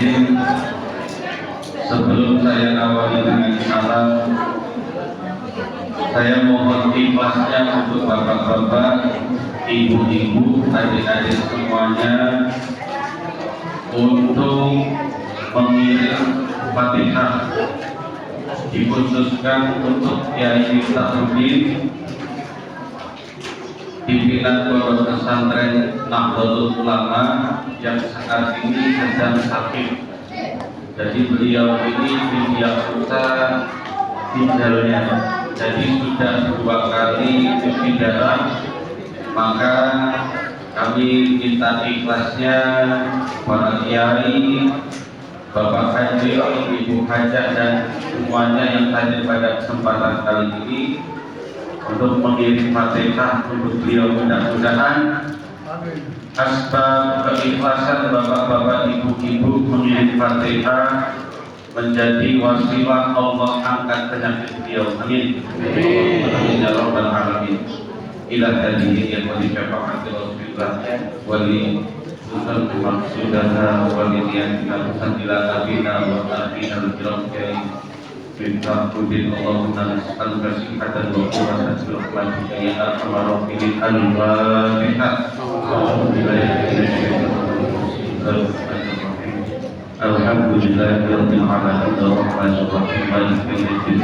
Bismillahirrahmanirrahim. Sebelum saya awali dengan salam, saya mohon ikhlasnya untuk bapak-bapak, ibu-ibu, adik-adik semuanya untuk mengirim Fatihah, dikhususkan untuk Kiai Miftahudin, pimpinan Pondok Pesantren Nahdlatul Ulama yang saat ini sedang sakit. Jadi beliau ini didiagnosa ginjalnya, jadi sudah 2 kali cuci darah. Maka kami minta ikhlasnya para kiai, Bapak Haji, Ibu Hajah dan semuanya yang hadir pada kesempatan kali ini untuk mengirim Fatihah untuk beliau. Mudah-mudahan asbab keikhlasan bapak-bapak, ibu-ibu mengirim Fatihah menjadi wasilah Allah angkat penyakit beliau. Amin. Amin ya rabbal alamin. Ila tadihi yang wali syafa'ati Rasulullah wali usul maksudana wali niyatina ila nabina wa nabina al-kiram kiai Miftahudin. Allahumma nas'aluka sihhatan wa quwwatan fil qalbi ya arhamar rahimin. Al-Fatihah. Alhamdulillahirabbil alamin arrahmanir rahim maliki yaumiddin.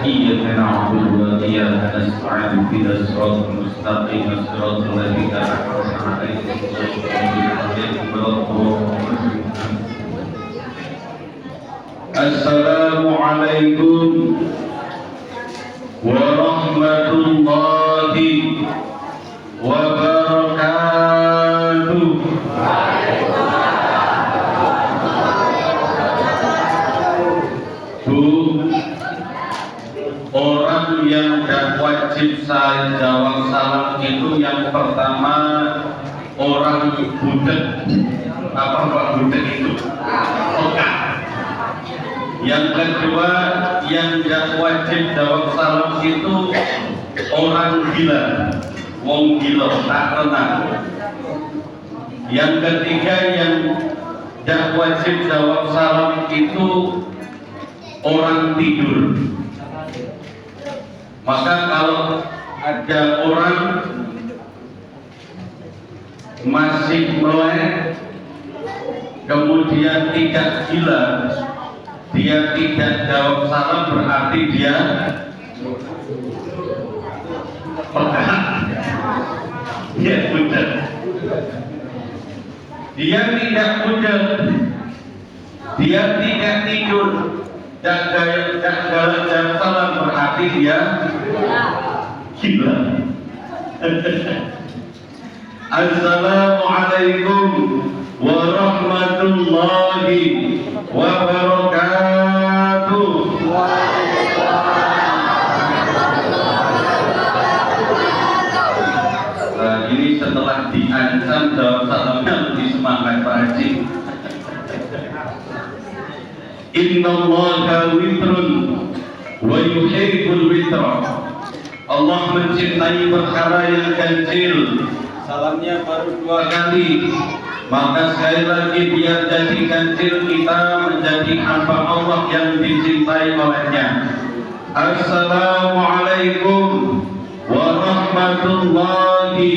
Iyyaka na'budu wa iyyaka nasta'in ihdinas siratal mustaqim siratal ladzina an'amta 'alaihim ghairil maghdubi. Assalamualaikum warahmatullahi wabarakatuh. Bu, orang yang tidak wajib saya jawab salam itu yang pertama orang budek. Apa Pak budek itu? Oke. Yang kedua yang tidak wajib jawab salam itu orang gila, wong gila, tak kenal. Yang ketiga yang tidak wajib jawab salam itu orang tidur. Maka kalau ada orang masih melek kemudian tidak gila, dia tidak jawab salam, berarti dia dia budak. Dia tidak budak, dia tidak tidur, jaga jawab salam, berarti dia gila. Assalamualaikum warahmatullahi wabarakatuh. Ini setelah diancam jawab salamnya lebih semangat Pak Haji. Innallaha witrun wa yuhibbul witra. Allah mencintai perkara yang ganjil. Salamnya baru 2 kali. Maka sekali lagi biar jadi ganjil, kita menjadi hamba Allah yang dicintai olehnya. Assalamualaikum warahmatullahi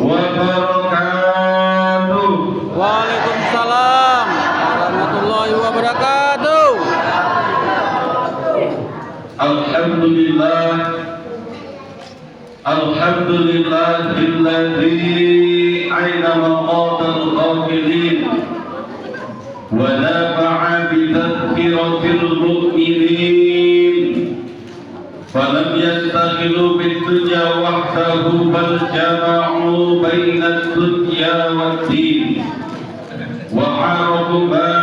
wabarakatuh. Waalaikumsalam warahmatullahi wabarakatuh. Alhamdulillah, alhamdulillahilladzi aina maqatal qabilin wa nafa'a bi tadhkiratil mu'minin falam yastaghilu bid dunya wahdahu bal jama'u bainad dunya wad din wa 'arafu ma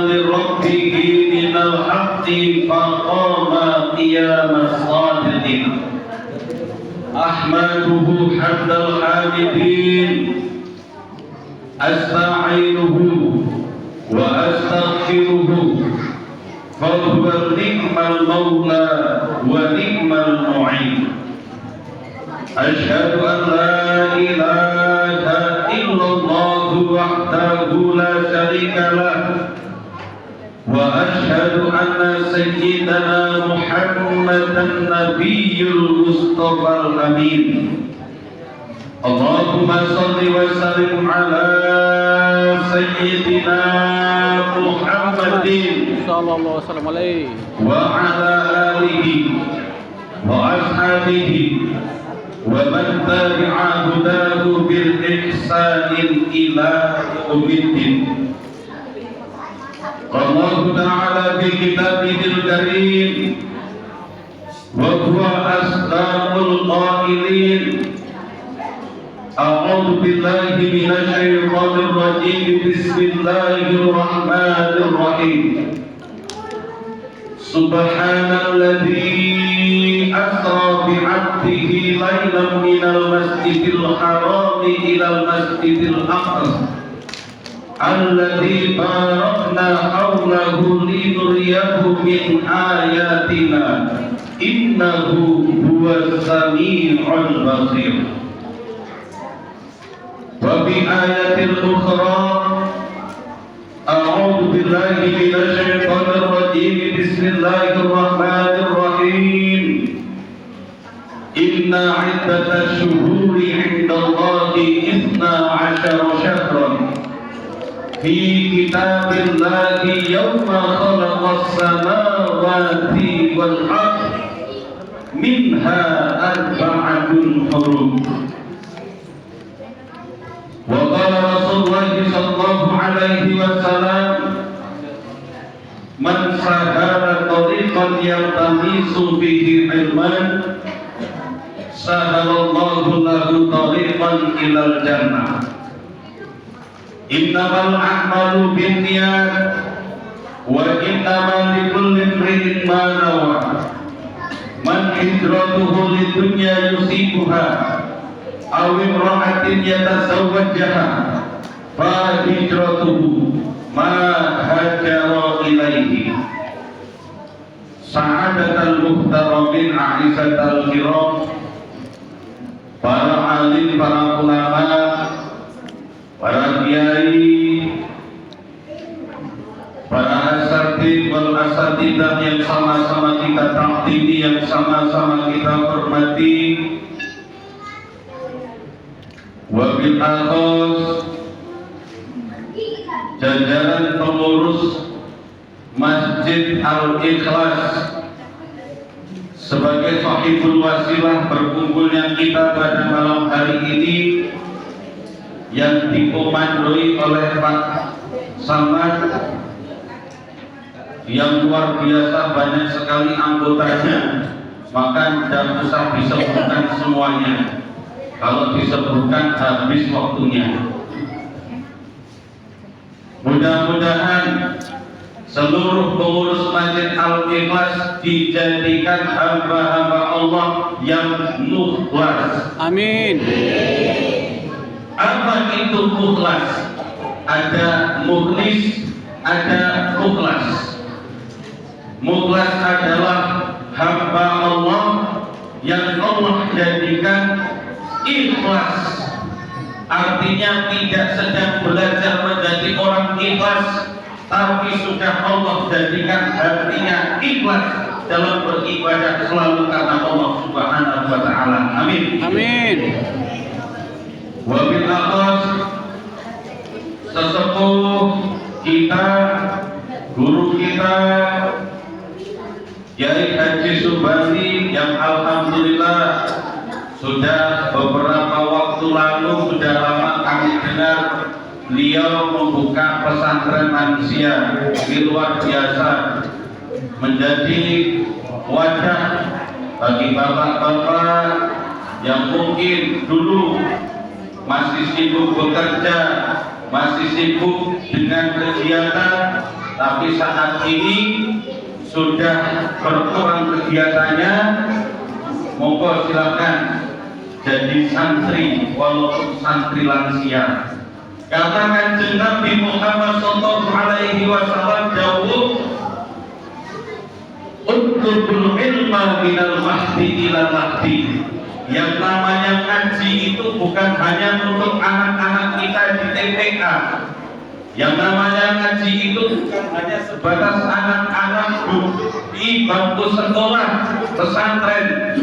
li rabbih minal haqqi faqama qiyamas sadiqin. Ahmaduhu hamdal hamidin, asta'inuhu wa astaghfiruhu, fahuwa ni'mal mawla wa ni'mal mu'in. Asyhadu an la ilaha illallah وحده لا شريك له وأشهد أن سيدنا محمدا النبي المصطفى الأمين اللهم صل وسلم على سيدنا محمد صلى الله وسلم عليه وعلى آله وأصحابه ومن تبع هداه بالإحسان إلى يوم الدين. الله تعالى في كتابه الكريم وهو أصدق القائلين أعوذ بالله من الشيطان الرجيم بسم الله الرحمن الرحيم سبحان الذي أسرى بعبده ليلا من المسجد الحرام إلى المسجد الأقصى الذي باركنا حوله لنريه من آياتنا إنه هو السميع البصير. وفي آية أخرى أعوذ بالله من الشيطان الرجيم بسم الله الرحمن الرحيم إن عدة الشهور عند الله 12 شهرا في كتاب الله يوم خلق السماوات والأرض منها 4 حرم. وقال رسول الله صلى الله عليه وسلم من سهل طريقا يلتمس به علما سهل الله له طريقا إلى الجنة. إنما الأعمال بالنيات وإنما لكل امرئ ما نوى من هجرته للدنيا يصيبها أو امرأة يتزوجها فهجرته ما هاجر إليه. سعادة المحترمين أعزة الكرام, para alim, para ulama, para kiai, para asatidz wal asatidah yang sama-sama kita taatini, yang sama-sama kita hormati, wabil akhos jajaran pengurus Masjid Al-Ikhlas sebagai sahibul wasilah berkumpulnya kita pada malam hari ini yang dikomandoi oleh Pak Samad yang luar biasa, banyak sekali anggotanya, maka tidak usah disebutkan semuanya. Kalau disebutkan habis waktunya. Mudah-mudahan seluruh pengurus Masjid Al-Ikhlas dijadikan hamba-hamba Allah yang mukhlas. Amin. Apa itu mukhlas? Ada mukhlis, ada mukhlas. Mukhlas adalah hamba Allah yang Allah jadikan ikhlas, artinya tidak sedang belajar menjadi orang ikhlas, tapi sudah Allah jadikan hatinya ikhlas dalam beribadah selalu karena Allah Subhanahu wa Ta'ala. Amin. Amin. Wabil akhas sesepuh kita, guru kita Kiai Haji Subandi yang alhamdulillah sudah beberapa waktu lalu, sudah lama kami dengar beliau membuka pesantren manusia di luar biasa, menjadi wadah bagi bapak-bapak yang mungkin dulu masih sibuk bekerja, masih sibuk dengan kegiatan, tapi saat ini sudah berkurang kegiatannya. Monggo silakan jadi santri, walaupun santri lansia. Karena Kanjeng Nabi Muhammad sallallahu alaihi wasallam dawuh, "Utlubul ilma minal mahdi ila mahdi." Yang namanya ngaji itu bukan hanya untuk anak-anak kita di TPA, Yang namanya ngaji itu bukan hanya sebatas anak-anak duduk di bangku sekolah pesantren,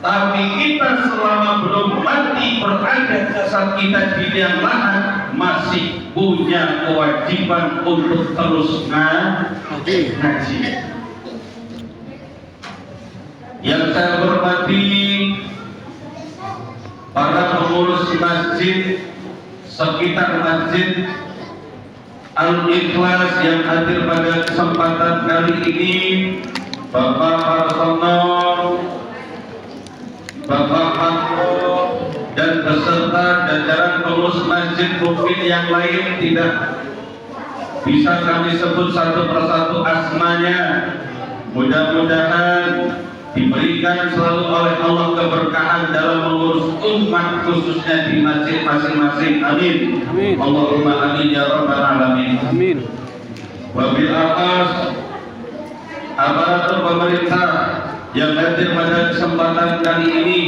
tapi kita selama belum mati berada saat kita di liang lahat masih punya kewajiban untuk terus ngaji. Yang saya hormati para pengurus masjid sekitar masjid Al-Ikhlas yang hadir pada kesempatan kali ini, Bapak Hartono, Bapak Hanto, dan beserta jajaran pengurus masjid mungkin yang lain tidak bisa kami sebut satu persatu asmanya. Mudah-mudahan diberikan selalu oleh Allah keberkahan dalam mengurus umat khususnya di masjid masing-masing. Amin. Amin. Allahumma amin ya rabbal alamin. Amin. Wabil atas aparatur pemerintah yang hadir pada kesempatan kali ini,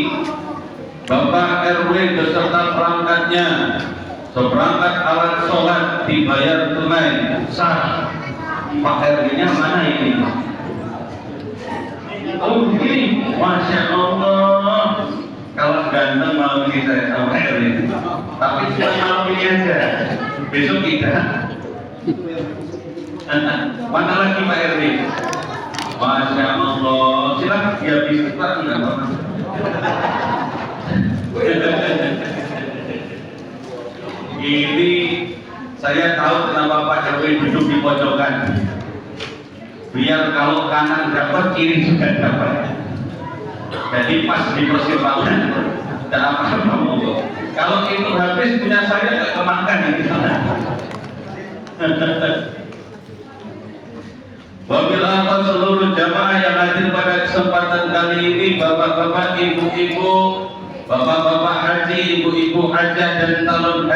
Bapak RW beserta perangkatnya, seperangkat alat sholat dibayar tunai sah. Pak RW-nya mana ini? Oh begini, Masya Allah. Kalau ganteng malam ini saya sama RW, tapi cuma malam ini aja. Besok kita. Mana lagi Pak RW? Masya Allah. Silakan dia bisnis Pak. Ini saya tahu kenapa Pak RW duduk di pojokan. Biar kalau kanan dapat, kiri juga dapat. Jadi pas di persimpangan, tidak apa-apa monggo. Kalau itu habis punya saya nggak kemakan gitu. Wabil atas seluruh jamaah yang hadir pada kesempatan kali ini, bapak-bapak, ibu-ibu, bapak-bapak haji, ibu-ibu hajah dan calon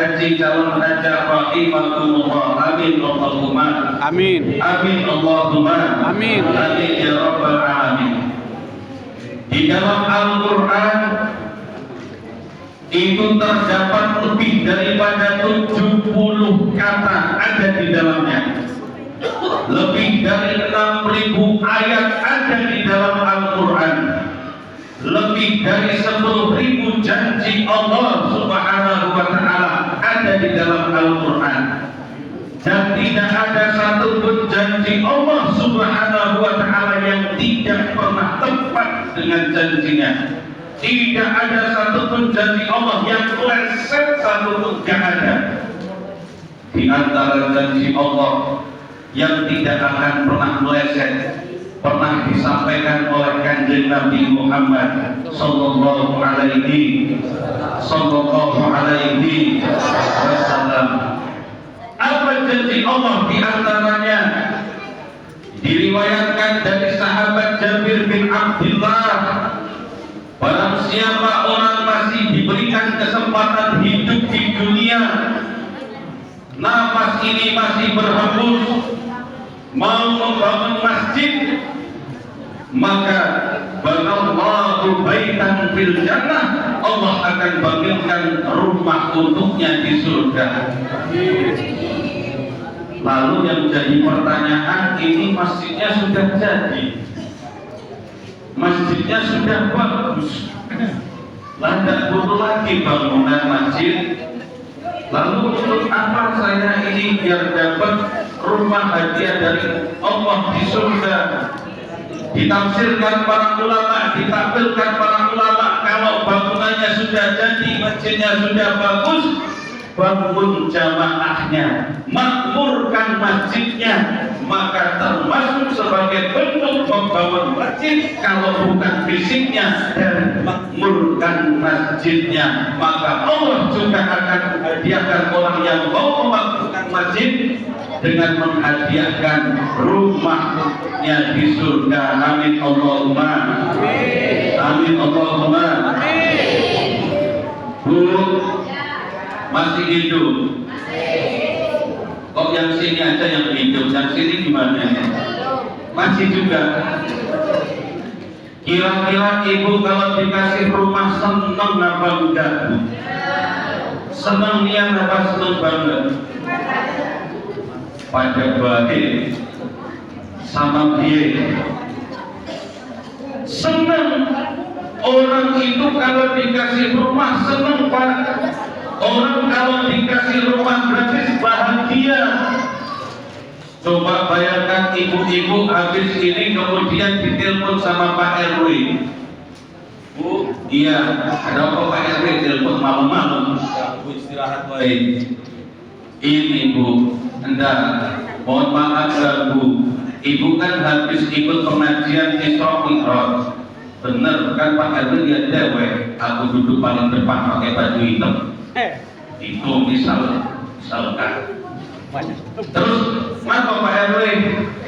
hajah rahimakumullah. Amin Allahumma Amin. amin Allahumma Amin. amin ya rabbal alamin. Di dalam Al-Quran itu terdapat lebih daripada 70 kata ada di dalamnya. Lebih dari 6.000 ayat ada di dalam Al-Quran. Lebih dari 10.000 janji Allah Subhanahu wa Ta'ala ada di dalam Al-Quran. Dan tidak ada satupun janji Allah Subhanahu wa Ta'ala yang tidak pernah tepat dengan janjinya. Tidak ada satupun janji Allah yang meleset satupun, tidak ada. Di antara janji Allah yang tidak akan pernah meleset, pernah disampaikan oleh Kanjeng Nabi Muhammad sallallahu alaihi wasallam. Apa janji Allah di antaranya? Diriwayatkan dari sahabat Jabir bin Abdullah, barang siapa orang masih diberikan kesempatan hidup di dunia, nafas ini masih berhembus, mau membangun masjid, maka banallahu baitan fil jannah, Allah akan bangunkan rumah untuknya di surga. Lalu yang jadi pertanyaan, ini masjidnya sudah jadi, masjidnya sudah bagus, lah tidak butuh lagi bangunan masjid. Lalu untuk apa saya ini biar dapat rumah hadiah dari Allah di surga? Ditafsirkan para ulama, ditampilkan para ulama, kalau bangunannya sudah jadi, masjidnya sudah bagus, bangun jamaahnya, makmurkan masjidnya, maka termasuk sebagai bentuk membangun masjid. Kalau bukan fisiknya dan makmurkan masjidnya, maka Allah juga akan menghadiahkan orang yang mau memakmurkan masjid dengan menghadiahkan rumahnya di surga. Amin Allahumma amin Allahumma amin. Bu, masih hidup? Kok yang sini aja yang hidup, yang sini gimana? Masih juga? Kira-kira ibu kalau dikasih rumah seneng apa enggak? Seneng nian apa seneng banget? pada baik sama dia. Senang orang itu kalau dikasih rumah, senang Pak. Orang kalau dikasih rumah gratis bahagia. Coba bayangkan ibu-ibu habis ini kemudian ditelepon sama Pak RW. Bu, iya, ada apa Pak RW telepon malam-malam? Bu istirahat baik. Ini Bu, enggak, mohon maaf Bu. Ibu kan habis ikut pengajian Isra Mi'raj. Bener kan Pak RW dia cewek. Aku duduk paling depan pakai baju hitam. Itu misalkan. Terus kenapa Pak RW?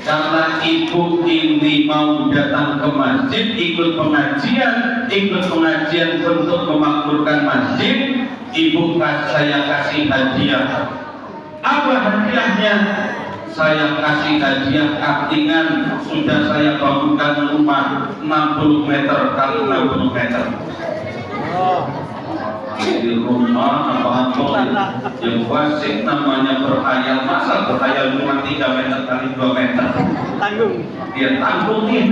Karena ibu ini mau datang ke masjid, ikut pengajian untuk memakmurkan masjid. Ibu saya kasih hadiah. Apa hadiahnya? Saya kasih hadiah kaptingan. Sudah saya bangunkan rumah 60 meter kali 60 meter. Di rumah apa yang basic namanya berhayal, masa berhayal cuma 3 meter kali 2 meter tanggung, dia tanggungin.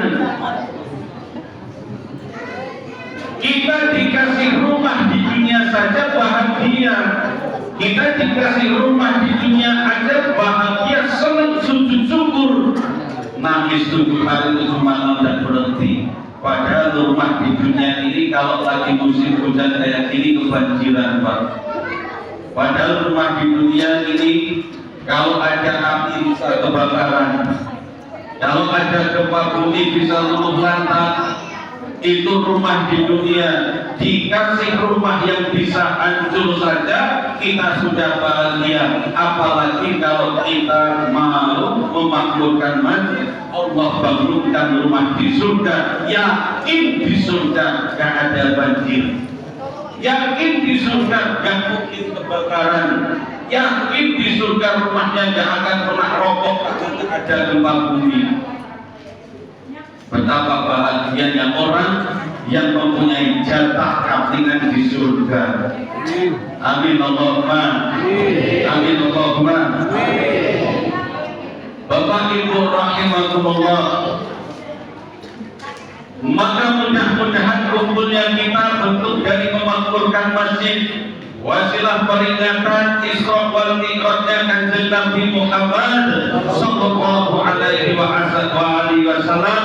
Kita dikasih rumah di dunia saja bahagia, kita dikasih rumah di dunia aja bahagia, senang, sujud syukur, nangis 7 hari 7 malam dan berhenti. Padahal rumah di dunia ini kalau lagi musim hujan kayak gini kebanjiran Pak. Padahal rumah di dunia ini kalau ada api bisa kebakaran, kalau ada gempa bumi bisa luluh lantak. Itu rumah di dunia. Dikasih rumah yang bisa hancur saja kita sudah bahagia, apalagi kalau kita mau memakmurkan masjid. Allah bangunkan rumah di surga. Yakin di surga gak ada banjir, yakin di surga gak mungkin kebakaran, yakin di surga rumahnya gak akan pernah roboh karena ada gempa bumi. Betapa bahagianya orang yang mempunyai jatah kaptingan di surga. Amin Allahumma. Amin Allahumma. Bapak Ibu rahimakumullah, maka mudah-mudahan kumpulnya kita bentuk dari memakmurkan masjid, wasilah peringatan Isra wal Mi'rajnya Kanjeng Nabi Muhammad sallallahu alaihi wasallam.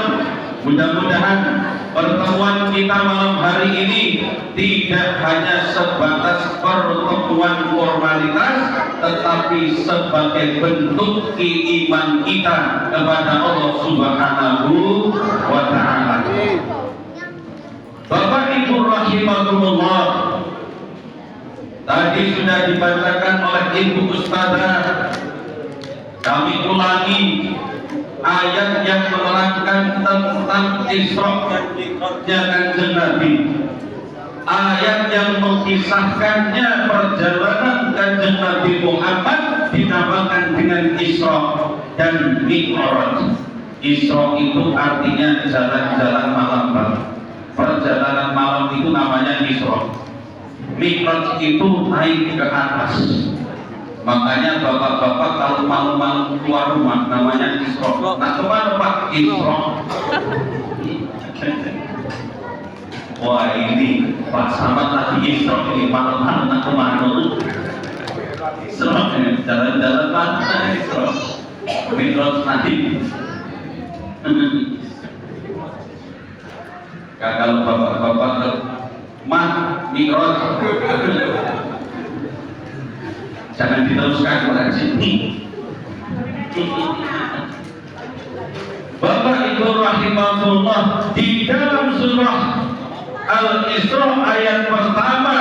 Mudah-mudahan pertemuan kita malam hari ini tidak hanya sebatas pertemuan formalitas, tetapi sebagai bentuk keiman kita kepada Allah Subhanahu wa ta'ala. Bapak Ibu rahimakumullah, tadi sudah dibacakan oleh Ibu Ustazah. Kami ulangi ayat yang menerangkan tentang Isra dan Mi'rajnya Kanjeng Nabi. Ayat yang mengisahkannya perjalanan Kanjeng Nabi Muhammad dinamakan dengan Isra dan Mi'raj. Isra itu artinya jalan-jalan malam. Perjalanan malam itu namanya Isra. Mi'raj itu naik ke atas. Makanya bapak-bapak kalau malam-malam keluar rumah namanya Isra. Nah kemana Pak? Isra. Wah ini Pak Samad lagi Isra ini malam-malam nak kemana? Isra, jalan-jalan mana Isra? Mi'raj nanti. Kalau bapak-bapak mah Mi'raj. Jangan diteruskan pada sini. Bapak Ibu rahimahullah, di dalam surah Al-Isra ayat pertama,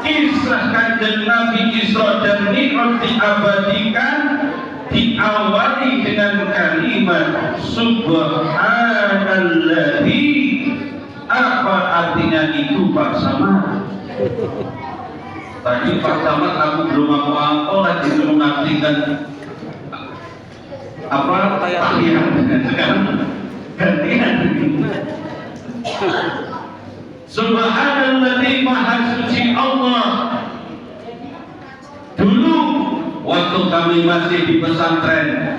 kisah Kanjeng Nabi Isra dan Mi'raj diabadikan, diawali dengan kalimat Subhanalladzi. Apa artinya itu Pak Samad? Tadi Pak Samad aku belum mau lagi mengartikan apa tahiyat, sekarang gantian. Subhanalladzi maha suci Allah. Dulu waktu waktu kami masih di pesantren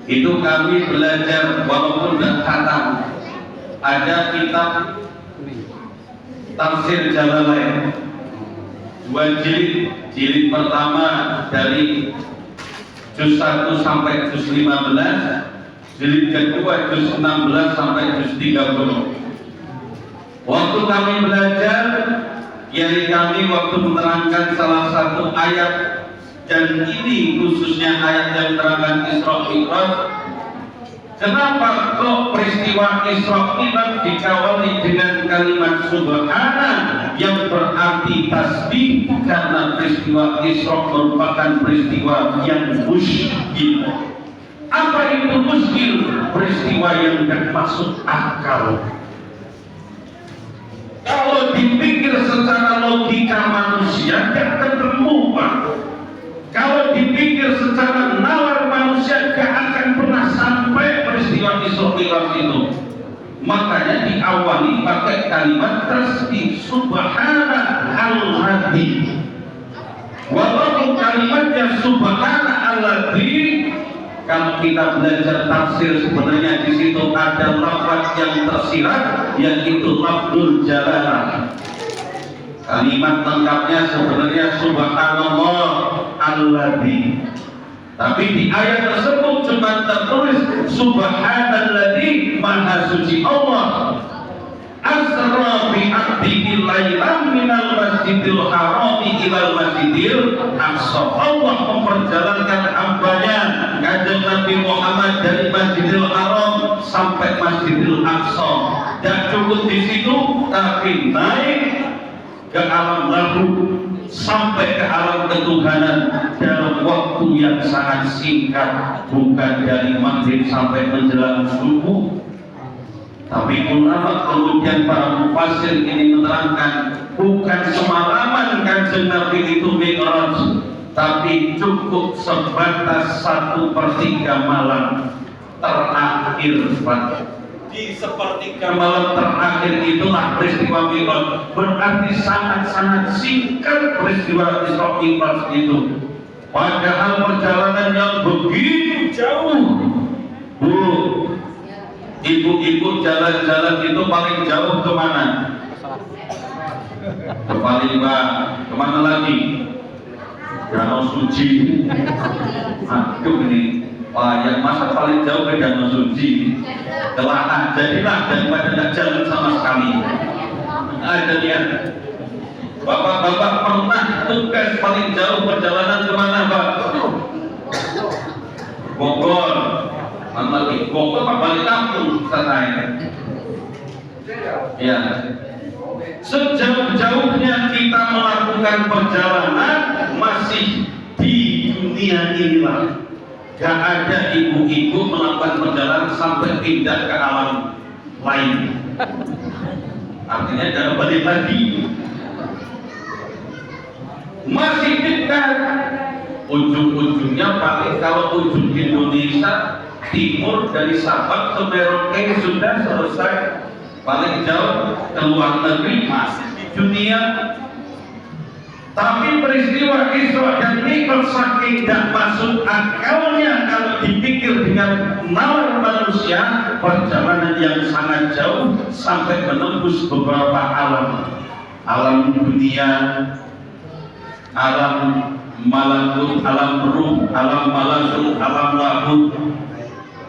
itu kami belajar walaupun tidak khatam, ada kitab tafsir Jalalain 2 jilid. Jilid pertama dari juz 1 sampai juz 15, jilid kedua juz 16 sampai juz 30. Waktu kami belajar, yakni kami waktu menerangkan salah satu ayat, dan ini khususnya ayat yang menerangkan Isra Mi'raj. Kenapa kok peristiwa Isra Mi'raj dikawali dengan kalimat subhana yang berarti tasbih? Karena peristiwa Isra merupakan peristiwa yang musykil. Apa itu musykil? Peristiwa yang tidak masuk akal. Kalau dipikir secara logika manusia tidak ketemu, Pak. Kalau dipikir secara nalar manusia gak akan pernah sampai peristiwa Isra Mi'raj itu. Makanya diawali pakai kalimat tasbih subhanalladzi. Walaupun kalimatnya subhanalladzi, kalau kita belajar tafsir sebenarnya di situ ada lafaz yang tersirat, yaitu lafzul jalalah. Kalimat lengkapnya sebenarnya subhanallah alladzi. Tapi di ayat tersebut cuma tertulis subhanalladzi, maha suci Allah. Asra bi 'abdihi lailan minal masjidil harami ilal masjidil aqsa. Allah memperjalankan hambanya Kanjeng Nabi Muhammad dari Masjidil Haram sampai Masjidil Aqsa. Dan cukup di situ, tapi naik ke alam lahud sampai ke alam ketuhanan dalam waktu yang sangat singkat, bukan dari maghrib sampai menjelang subuh. Tapi ulama kemudian para mufassir ini menerangkan bukan semalaman Kanjeng Nabi itu mi'raj, tapi cukup sebatas 1/3 malam terakhir. Di sepertiga malam terakhir itulah peristiwa Mi'raj. Berarti sangat-sangat singkat peristiwa Isra Mi'raj itu. Padahal perjalanan yang begitu jauh. Bu, ibu-ibu jalan-jalan itu paling jauh kemana? Ke Palembang. Kemana lagi? Danau Suci. Aduh ini. Wah, yang masa paling jauh ke Danau Suci. Kelana, jadilah daripada tidak jalan sama sekali. Ada lihat. Bapak-bapak pernah tugas paling jauh perjalanan kemana, Pak? Bogor. Mana lagi? Bogor apa balik kampung? Sana ya. Sejauh-jauhnya kita melakukan perjalanan masih di dunia inilah. Gak ada ibu-ibu melakukan perjalanan sampai pindah ke alam lain. Artinya jangan balik lagi. Masih dekat. Ujung-ujungnya paling kalau ujung Indonesia timur dari Sabang ke Merauke sudah selesai. Paling jauh ke luar negeri masih di dunia. Tapi peristiwa Isra dan Mi'raj saking tidak masuk akalnya kalau dipikir dengan nalar manusia, perjalanan yang sangat jauh sampai menembus beberapa alam. Alam dunia, alam malakut, alam ruh, alam malakut, alam lahut,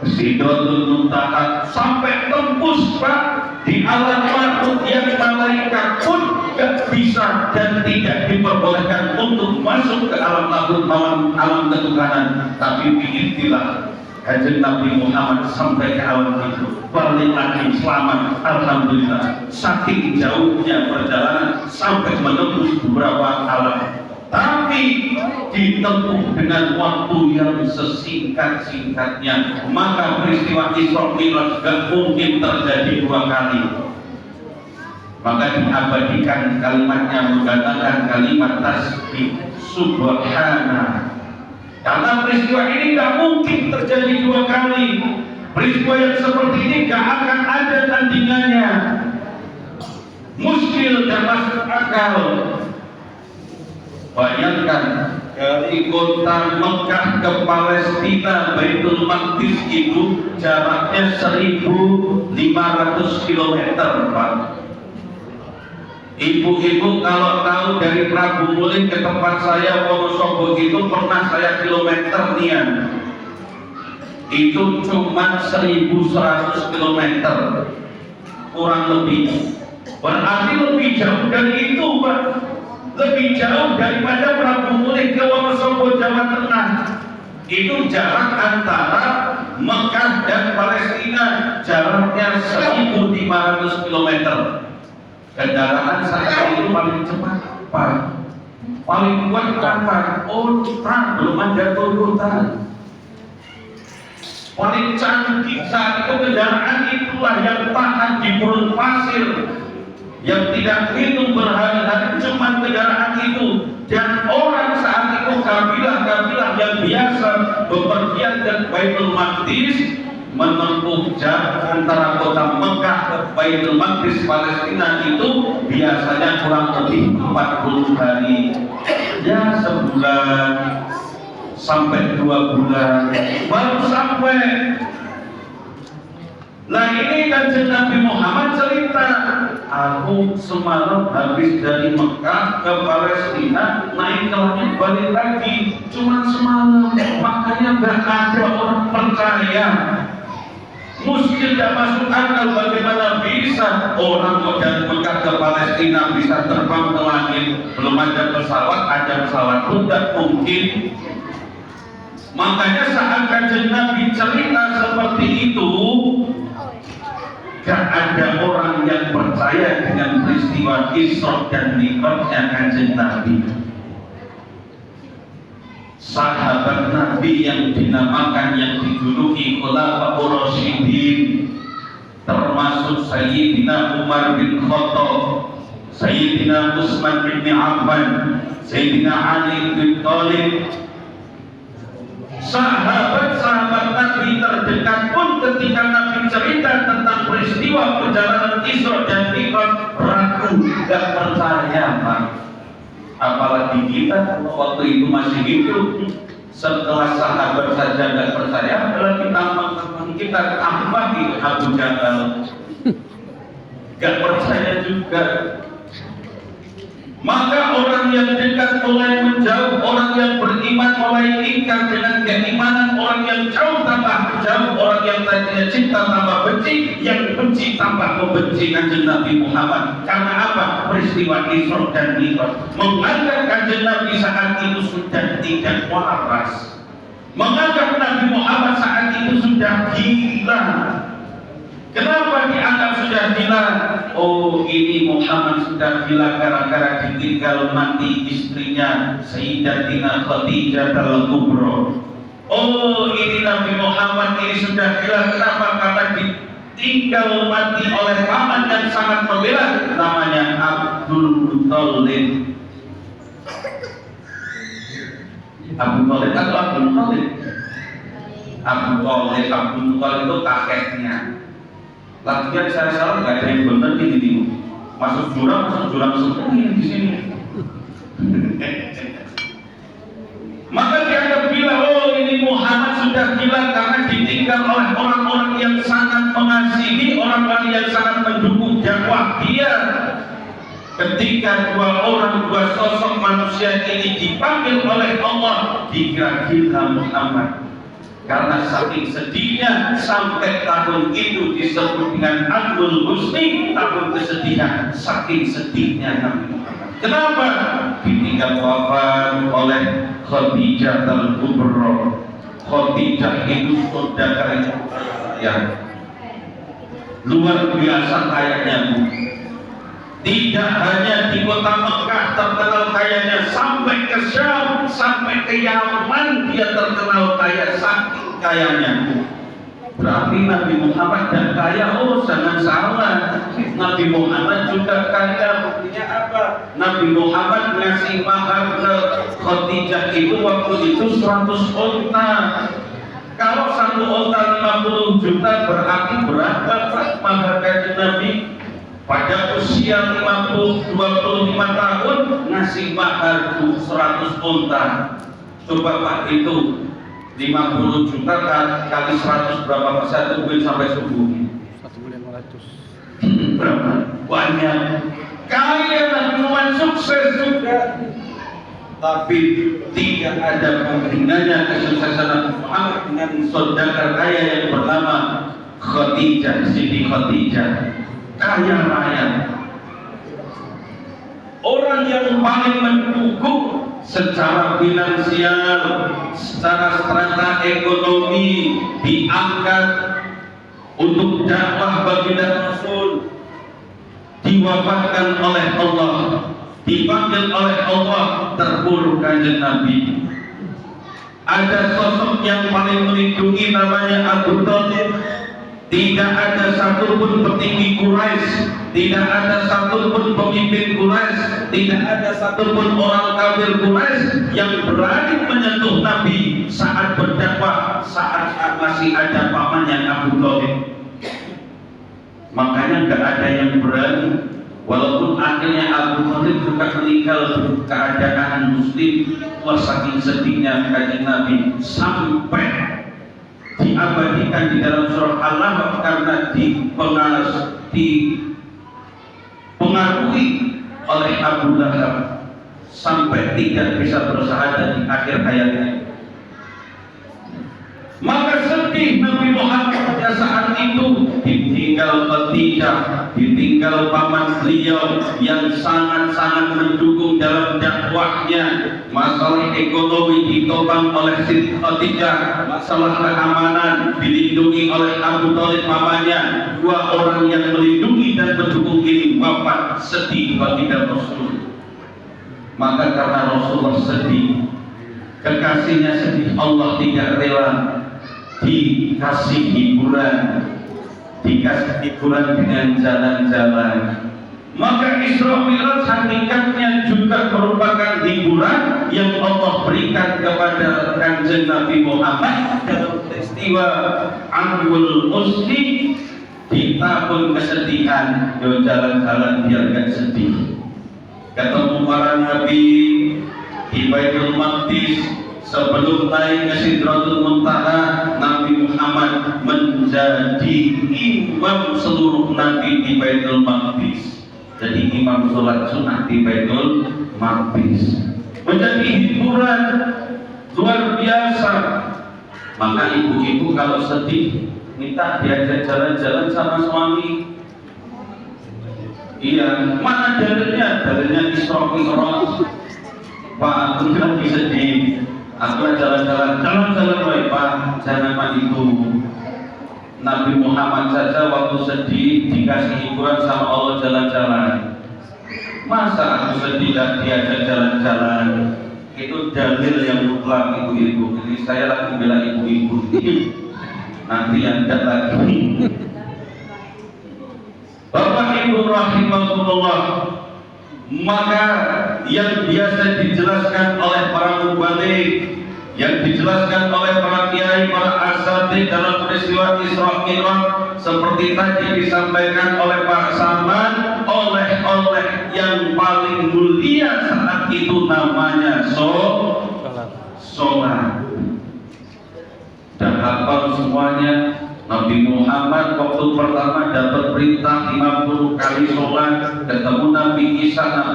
Sidratul Muntaha, sampai tembus, Pak, di alam lahut yang malaikat pun gak bisa dan tidak diperbolehkan untuk masuk ke alam lahut, alam ketuhanan. Tapi biiznillah Kanjeng Nabi Muhammad sampai ke alam itu, balik lagi selamat, alhamdulillah. Saking jauhnya perjalanan sampai menembus beberapa alam, tapi ditempuh dengan waktu yang sesingkat-singkatnya. Maka peristiwa Isra Mi'raj gak mungkin terjadi 2 kali. Maka diabadikan kalimatnya menggunakan kalimat tasbih subhana. Karena peristiwa ini gak mungkin terjadi 2 kali. Peristiwa yang seperti ini gak akan ada tandingannya. Muskil dan masuk akal. Bayangkan dari kota Mekah ke Palestina Baitul Maqdis itu jaraknya 1.500 km, Pak. Ibu-ibu kalau tahu dari Prabu Muli ke tempat saya Wonosobo itu pernah saya kilometer nian. Itu cuma 1.100 km kurang lebih. Berarti lebih jauh dari itu, Pak. Lebih jauh daripada Prabu Muli ke Wonosobo, Jawa Tengah. Itu jarak antara Mekah dan Palestina, jaraknya 1.500 km. Kendaraan saat itu paling cepat, Pak. Paling kuat apa? Oh, truk, belum ada tuntutan. Paling canggih saat itu kendaraan itulah yang tahan di gurun pasir, yang tidak hitung berhari-hari, cuma kendaraan itu. Dan orang saat itu kabilah-kabilah yang biasa bepergian ke Baitul Maqdis, menempuh jarak antara kota Mekah ke Baitul Maqdis Palestina itu biasanya kurang lebih 40 hari, ya sebulan sampai 2 bulan baru sampai. Nah ini Kanjeng Nabi Muhammad cerita, aku semalam habis dari Mekah ke Palestina, naik ke langit balik lagi, cuma semalam, makanya gak ada orang percaya. Mesti tidak masuk akal bagaimana bisa orang dari Mekah ke Palestina bisa terbang ke langit, belum ada pesawat, ada pesawat pun tidak mungkin. Makanya saat Kanjeng Nabi cerita seperti itu, gak ada orang yang percaya dengan peristiwa Isra dan Mi'rajnya Kanjeng Nabi. Sahabat Nabi yang dinamakan, yang dijuluki Khulafaur Rasyidin, termasuk Sayyidina Umar bin Khattab, Sayyidina Utsman bin Affan, Sayyidina Ali bin Thalib, sahabat-sahabat Nabi terdekat pun ketika Nabi cerita tentang peristiwa perjalanan Isra dan Mi'raj ragu, tidak percaya, Pak. Apalagi kita waktu itu masih hidup. Setelah sahabat saja tidak percaya, apalagi tampang-tampang kita tambah di Abu Jahal, gak percaya juga. Maka orang yang dekat mulai menjauh, orang yang beriman mulai ingkar dengan keimanan, orang yang jauh tambah jauh, orang yang tadinya cinta tambah benci, yang benci tambah membenci Kanjeng Nabi Muhammad. Karena apa? Peristiwa Isra dan Mi'raj menganggap Kanjeng Nabi saat itu sudah tidak waras, menganggap Nabi Muhammad saat itu sudah gila. Kenapa dianggap sudah gila? Oh, ini Muhammad sudah gila gara-gara ditinggal mati istrinya Sayyidatina Khadijah al-Kubra. Oh, ini Nabi Muhammad ini sudah gila. Kenapa? Karena ditinggal mati oleh paman yang sangat membela, namanya Abdul Muthalib. Abu Thalib atau Abdul Muthalib? Abdul Muthalib itu kakeknya. Latihan saya salah, nggak ada yang benar ini masuk jurang semua di sini. Maka dianggap gila. Oh, ini Muhammad sudah gila karena ditinggal oleh orang-orang yang sangat mengasihi, orang-orang yang sangat mendukung dakwah dia. Ketika dua sosok manusia ini dipanggil oleh Allah, dikira gila Muhammad. Karena saking sedihnya sampai tahun itu disebut dengan Amul Husni, tahun kesedihan, saking sedihnya Nabi Muhammad. Kenapa? Ditinggal wafat oleh Khadijah al-Kubra. Khadijah itu saudara yang luar biasa kayanya, Bu. Tidak hanya di kota Mekah terkenal kayanya, sampai ke Syam, sampai ke Yaman dia terkenal kaya, saking kayanya. Berarti Nabi Muhammad dan kaya? Oh, jangan salah, Nabi Muhammad juga kaya. Buktinya apa? Nabi Muhammad ngasih mahar ke Khadijah itu waktu itu 100 unta. Kalau 1 unta 50 juta berarti berapa Pak mahar Nabi? pada usia 25 tahun ngasih mahar 100 unta. Coba Pak itu 50 juta kali 100 berapa persen tungguin sampai subuh? 1.500.000. Berapa? Banyak. Kalian Muhammad sukses juga, tapi tidak ada pembandingannya kesuksesan Muhammad dengan saudagar kaya yang bernama Khadijah, Siti Khadijah, kaya raya, orang yang paling mendukung secara finansial, secara strata ekonomi, diangkat untuk dakwah baginda Rasul, diwafatkan oleh Allah, dipanggil oleh Allah, terpuruk kanjeng Nabi. Ada sosok yang paling melindungi namanya Abu Thalib. Tidak ada satupun petinggi Quraisy, tidak ada satupun pemimpin Quraisy, tidak ada satupun orang kafir Quraisy yang berani menyentuh Nabi saat berdakwah, saat masih ada pamannya Abu Thalib. Makanya nggak ada yang berani, walaupun akhirnya Abu Thalib juga meninggal keadaan Muslim. Wah, saking sedihnya kanjeng Nabi sampai diabadikan di dalam surah Al-Lahab karena dipengaruhi oleh Abu Lahab sampai tidak bisa bersahadat di akhir hayatnya. Maka sedih Nabi Muhammad pada saat itu, ditinggal Khadijah, ditinggal paman beliau yang sangat-sangat mendukung dalam dakwahnya. Masalah ekonomi ditopang oleh Siti Khadijah, masalah keamanan dilindungi oleh Abu Thalib pamannya. Dua orang yang melindungi dan mendukung ini wafat, sedih baginda Rasul. Maka karena Rasulullah sedih, kekasihnya sedih, Allah tidak rela dikasih hiburan dengan jalan-jalan. Maka Isra Mi'raj hakikatnya juga merupakan hiburan yang Allah berikan kepada kanjeng Nabi Muhammad dalam peristiwa Amrul Usni di tahun kesedihan. Yo jalan-jalan biar gak sedih. Ketemu para nabi di Baitul Maqdis. Sebelum naik ke Sidratul Muntaha, Nabi Muhammad menjadi imam seluruh nabi di Baitul Maqdis. Jadi imam sholat sunnah di Baitul Maqdis. Menjadi hiburan luar biasa. Maka ibu-ibu kalau sedih minta diajak jalan-jalan sama suami. Iya, mana dalilnya? Dalilnya Isra Mi'raj. Pak, aku lagi sedih. Aku jalan-jalan baik Pak, jangan Pak itu. Nabi Muhammad saja waktu sedih dikasih hiburan sama Allah jalan-jalan. Masa aku sedih dan diajak jalan-jalan? Itu dalil yang mutlak ibu-ibu. Jadi saya lagi bela ibu-ibu. Nanti yang tidak lagi. Bapak Ibu rahimahullah, maka yang biasa dijelaskan oleh para mubalik, yang dijelaskan oleh para kiai, para asatidz dalam peristiwa Isra Mi'raj seperti tadi disampaikan oleh Pak Saman, oleh yang paling mulia saat itu namanya sholat. Dan hafal semuanya. Nabi Muhammad waktu pertama dapat perintah 50 kali sholat, ketemu Nabi Isa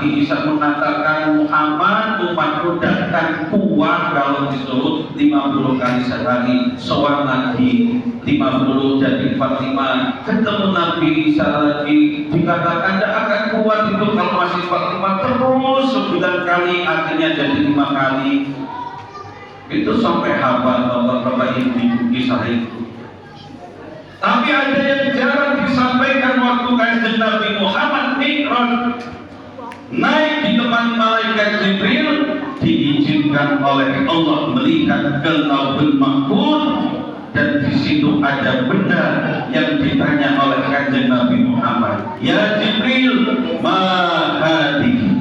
mengatakan, Muhammad, umatku akan kuat kalau disuruh 50 kali sehari. Sholat lagi 50 jadi 45, ketemu Nabi Isa lagi, dikatakan tidak akan kuat itu kalau masih 45, terus 9 kali, akhirnya jadi 5 kali. Itu sampai hafal bapak-bapak ibu kisah itu. Tapi ada yang jarang disampaikan waktu kanjeng Nabi Muhammad Mi'raj naik di depan malaikat Jibril, diizinkan oleh Allah melihat ke Lauhul Mahfuz, dan di situ ada benda yang ditanya oleh kanjeng Nabi Muhammad, ya Jibril, ma hadi?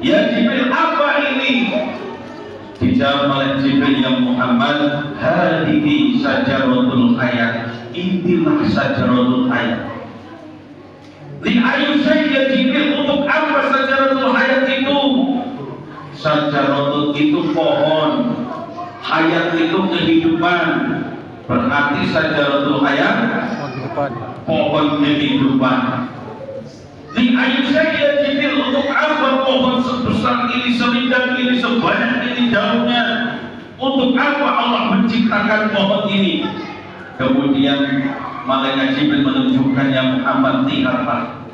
Ya Jibril, apa ini? Dijawab oleh Jibril, ya Muhammad, hadihi sajaratul hayat. Inilah sajaratul hayat. Li ayu saya Jibril, untuk apa Sajaratul Hayat itu? Sajaratul itu pohon, hayat itu kehidupan. Berarti Sajaratul Hayat pohon kehidupan. Li ayu saya Jibril, untuk apa pohon sebesar ini, serindang ini, sebanyak ini daunnya? Untuk apa Allah menciptakan pohon ini? Kemudian malaikat Jibril menunjukkan yang Muhammad, lihatlah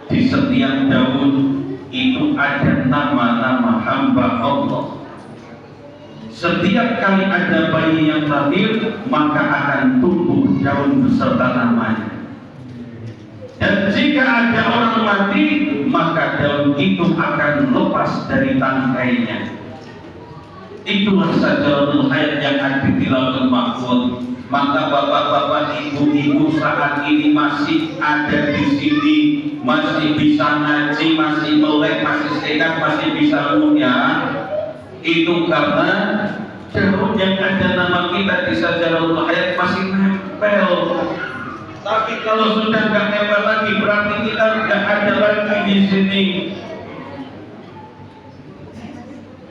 di setiap daun itu ada nama-nama hamba Allah. Setiap kali ada bayi yang lahir, maka akan tumbuh daun beserta namanya. Dan jika ada orang mati, maka daun itu akan lepas dari tangkainya. Itulah Sajaratul Hayat yang ada di Lauhul Mahfuz. Maka bapak-bapak, ibu-ibu saat ini masih ada di sini, masih bisa ngaji, masih melek, masih sehat, masih bisa ngunyah, itu karena daun yang ada nama kita di Sajaratul Hayat masih nempel. Tapi kalau sudah nggak nempel lagi, berarti kita nggak ada lagi di sini.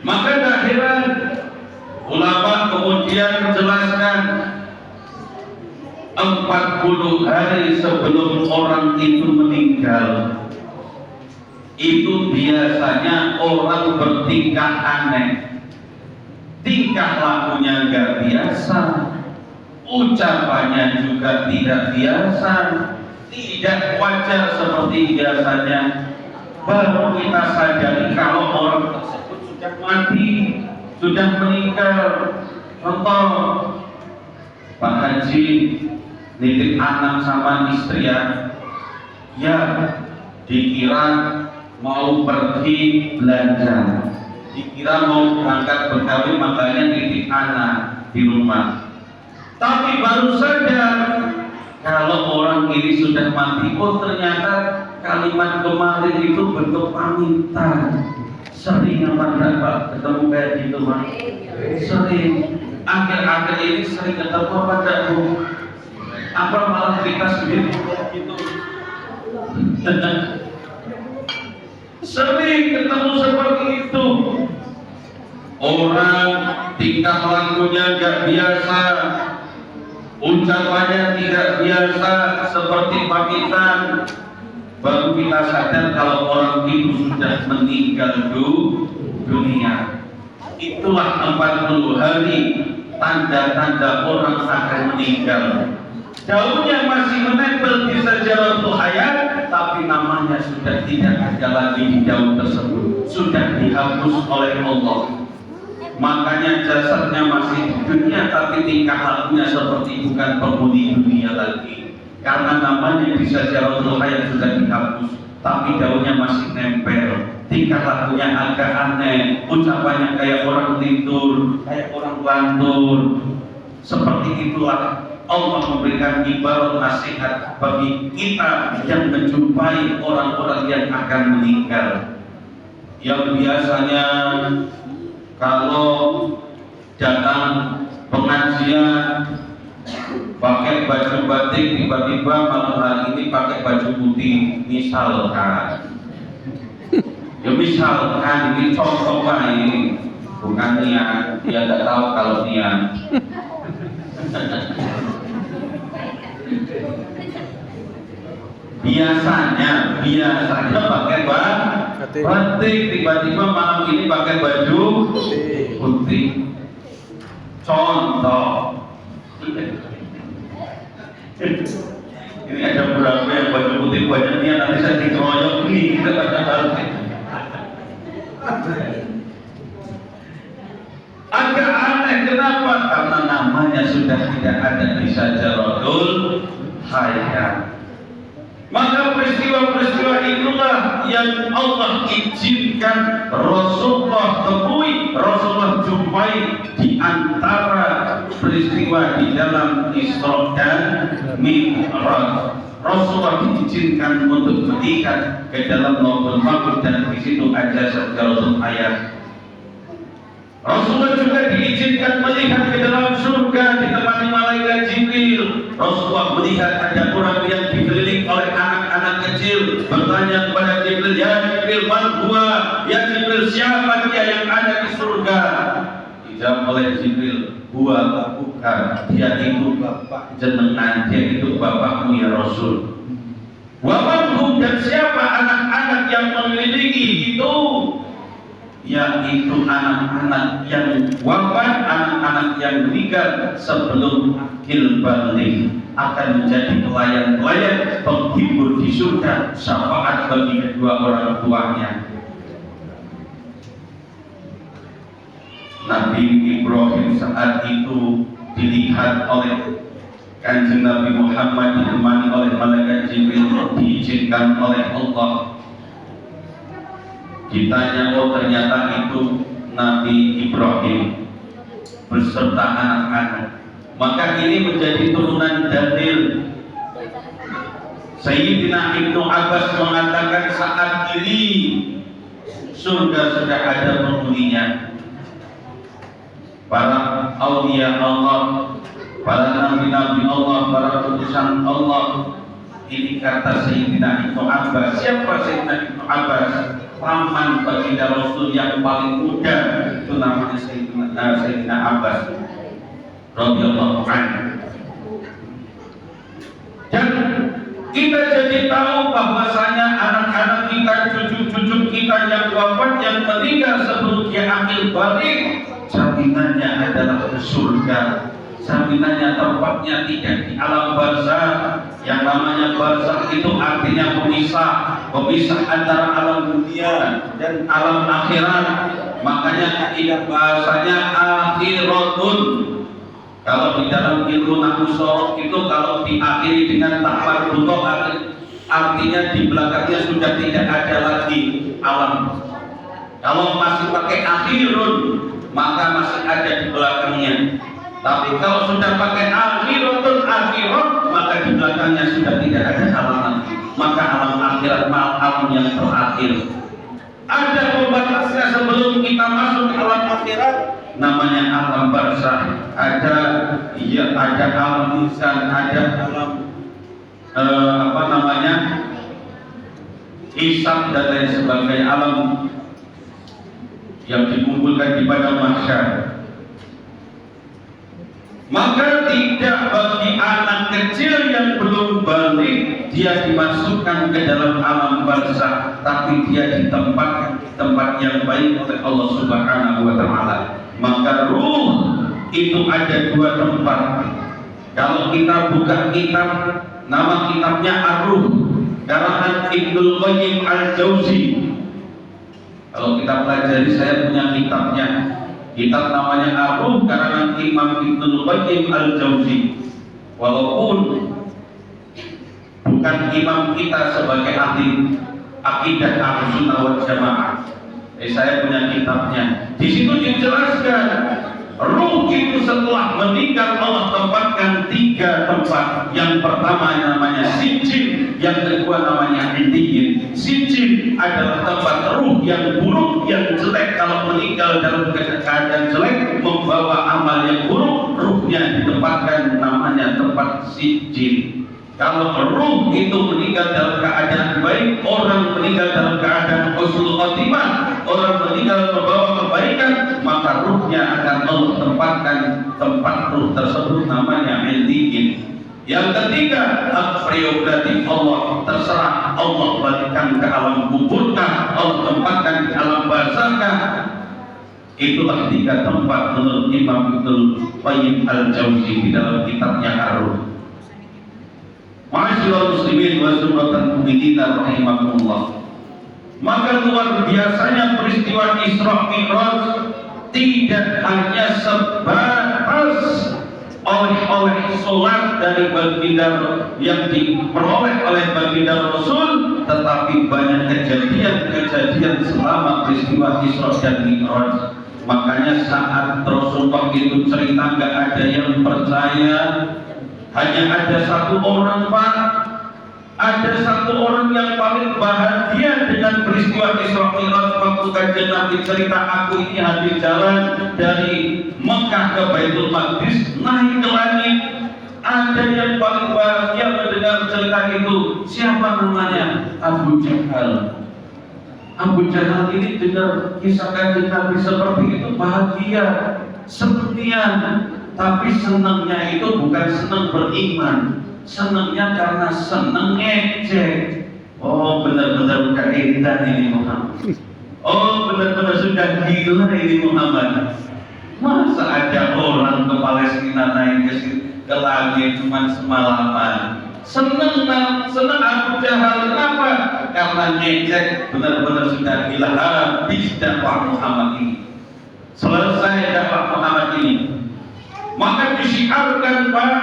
Maka tak heran ulama kemudian menjelaskan 40 hari sebelum orang itu meninggal, itu biasanya orang bertingkah aneh, tingkah lakunya nggak biasa, ucapannya juga tidak biasa, tidak wajar seperti biasanya. Baru kita sadari kalau orang tersebut sudah mati, sudah meninggal. Contoh, Pak Haji nitip anak sama istri ya dikira mau pergi belanja, dikira mau berangkat berkawin, makanya nitip anak di rumah. Tapi baru sadar kalau orang ini sudah mati. Oh, ternyata kalimat kemarin itu bentuk pamitan. Sering apa enggak Pak ketemu kayak gitu Pak? Sering. Akhir-akhir ini sering ketemu apa enggak Bu? Apa malah kita sendiri gitu? Sering ketemu seperti itu. Orang tingkah lakunya nggak biasa, ucapannya tidak biasa, seperti pamitan. Baru kita sadar kalau orang itu sudah meninggal dunia. Itulah 40 hari tanda-tanda orang akan meninggal. Daunnya masih menempel di Sajaratul Hayat, tapi namanya sudah tidak ada lagi di daun tersebut, sudah dihapus oleh Allah. Makanya jasadnya masih di dunia, tapi tingkah lakunya seperti bukan penghuni dunia lagi. Karena namanya di Sajaratul Hayat sudah dihapus, tapi daunnya masih nempel. Tingkah lakunya agak aneh, ucapannya kayak orang tidur, kayak orang lantur. Seperti itulah Allah memberikan ibarat nasihat bagi kita yang menjumpai orang-orang yang akan meninggal. Yang biasanya kalau datang pengajian pakai baju batik, tiba-tiba malam hari ini pakai baju putih, misalkan. Ya misalkan ini contoh ini bukan niat, dia tidak tahu kalau niat. Biasanya pakai batik, tiba-tiba malam ini pakai baju putih. Contoh. Ini ada beberapa yang baju putih banyaknya, nanti saya dikeroyok nih, kita agak aneh. Kenapa? Karena namanya sudah tidak ada di Sajaratul Hayat. Maka peristiwa-peristiwa itulah yang Allah izinkan Rasulullah temui, Rasulullah jumpai di antara peristiwa di dalam Isra dan Mi'raj. Rasulullah diizinkan untuk melihat ke dalam Lauhul Mahfuz dan di situ ada Sajaratul Hayat. Rasulullah juga diizinkan melihat ke dalam surga ditemani malaikat Jibril. Rasulullah melihat ada orang yang dikelilingi oleh anak-anak kecil, siapa dia yang ada di surga? Dijawab oleh Jibril, huwa abuka, dia itu bapak jenengan, dia itu bapakmu ya Rasul. Wa manhum, dan siapa anak-anak yang memiliki itu? Yaitu anak-anak yang wafat, anak-anak yang meninggal sebelum akil balik, akan menjadi pelayan-pelayan penghibur di surga, syafaat bagi kedua orang tuanya. Nabi Ibrahim saat itu dilihat oleh Kanjeng Nabi Muhammad, ditemani oleh malaikat Jibril, diizinkan oleh Allah. Ditanya, oh ternyata itu Nabi Ibrahim beserta anak-anak. Maka ini menjadi turunan dalil. Sayyidina Ibnu Abbas mengatakan saat ini surga sudah ada penghuninya. Para aulia Allah, para nabi-nabi Allah, para utusan Allah. Ini kata Sayyidina Ibnu Abbas. Siapa Sayyidina Ibnu Abbas? Paman baginda Rasul yang paling muda, itu namanya Sayyidina Abbas radhiyallahu anhu. Dan kita jadi tahu bahwasanya anak-anak kita, cucu-cucu kita yang wafat, yang meninggal sebelum dia akil balik, jaminannya adalah ke surga. Jaminannya tempatnya tidak di alam barzakh. Yang namanya barzakh itu artinya pemisah antara alam dunia dan alam akhirat. Makanya kaidah bahasanya akhiratun. Kalau di dalam ilmu nahwu shoroh itu kalau diakhiri dengan tak marbutoh, artinya di belakangnya sudah tidak ada lagi alam. Kalau masih pakai akhirun, maka masih ada di belakangnya. Tapi kalau sudah pakai akhiratun akhirat, maka di belakangnya sudah tidak ada halaman. Maka alam akhirat alam yang terakhir. Ada pembatasnya sebelum kita masuk ke alam akhirat, namanya alam barzakh. Ada alam insan, ada alam hisab dan lain sebagainya, alam yang dikumpulkan di padang mahsyar. Maka tidak bagi anak kecil yang belum balik dia dimasukkan ke dalam alam barzakh, tapi dia ditempatkan di tempat yang baik oleh Allah Subhanahu wa taala. Maka ruh itu ada dua tempat. Kalau kita buka kitab, nama kitabnya Ar-Ruh, karangan Ibnul Qayyim Al-Jauzi. Kalau kita pelajari, saya punya kitabnya. Kitab namanya Ar-Ruh karangan Imam Ibnul Qayyim Al-Jauzi. Walaupun bukan imam kita sebagai ahli akidah Ahlussunnah wal Jamaah, saya punya kitabnya. Di situ dijelaskan ruh itu setelah meninggal Allah tempatkan tiga tempat. Yang pertama namanya sijin, yang kedua namanya indiyin. Sijin adalah tempat ruh yang buruk, yang jelek. Kalau meninggal dalam keadaan jelek, membawa amal yang buruk, ruhnya ditempatkan namanya tempat sijin. Kalau ruh itu meninggal dalam keadaan baik, orang meninggal dalam keadaan husnul khotimah, orang meninggal membawa kebaikan, maka ruhnya akan Allah tempatkan tempat ruh tersebut namanya illiyin. Yang ketiga, hak prerogatif Allah, terserah Allah balikkan ke alam kuburkah, Allah tempatkan di alam barzakh. Itulah tiga tempat menurut Imam Ibnul Qayyim Al-Jauzi di dalam kitabnya Ar-Ruh. Ma'asyiral muslimin wa zumratan mu'minin rahimakumullah. Maka luar biasanya peristiwa Isra Mi'raj tidak hanya sebatas oleh sholat dari baginda yang diperoleh oleh baginda Rasul, tetapi banyak kejadian-kejadian selama peristiwa Isra dan Mi'raj. Makanya saat Rasulullah itu cerita nggak ada yang percaya. Hanya ada satu orang, Pak. Ada satu orang yang paling bahagia dengan peristiwa Isra Mi'raj. Waktu Kanjeng Nabi cerita, aku ini habis jalan dari Mekah ke Baitul Maqdis, naik ke langit. Ada yang paling bahagia mendengar cerita itu. Siapa namanya? Abu Jahal. Abu Jahal ini dengar kisah Kanjeng Nabi seperti itu bahagia, senang. Tapi senangnya itu bukan senang beriman, senangnya karena senang ngecek. Oh benar-benar udah edan ini Muhammad. Oh benar-benar sudah gila ini Muhammad. Masa ada orang ke Palestina naik ke langit cuma semalaman. Senang Abu Jahal, kenapa? Karena ngecek benar-benar sudah gila, habis dakwah Muhammad ini, selesai dakwah Muhammad ini. Maka disiarkan Pak,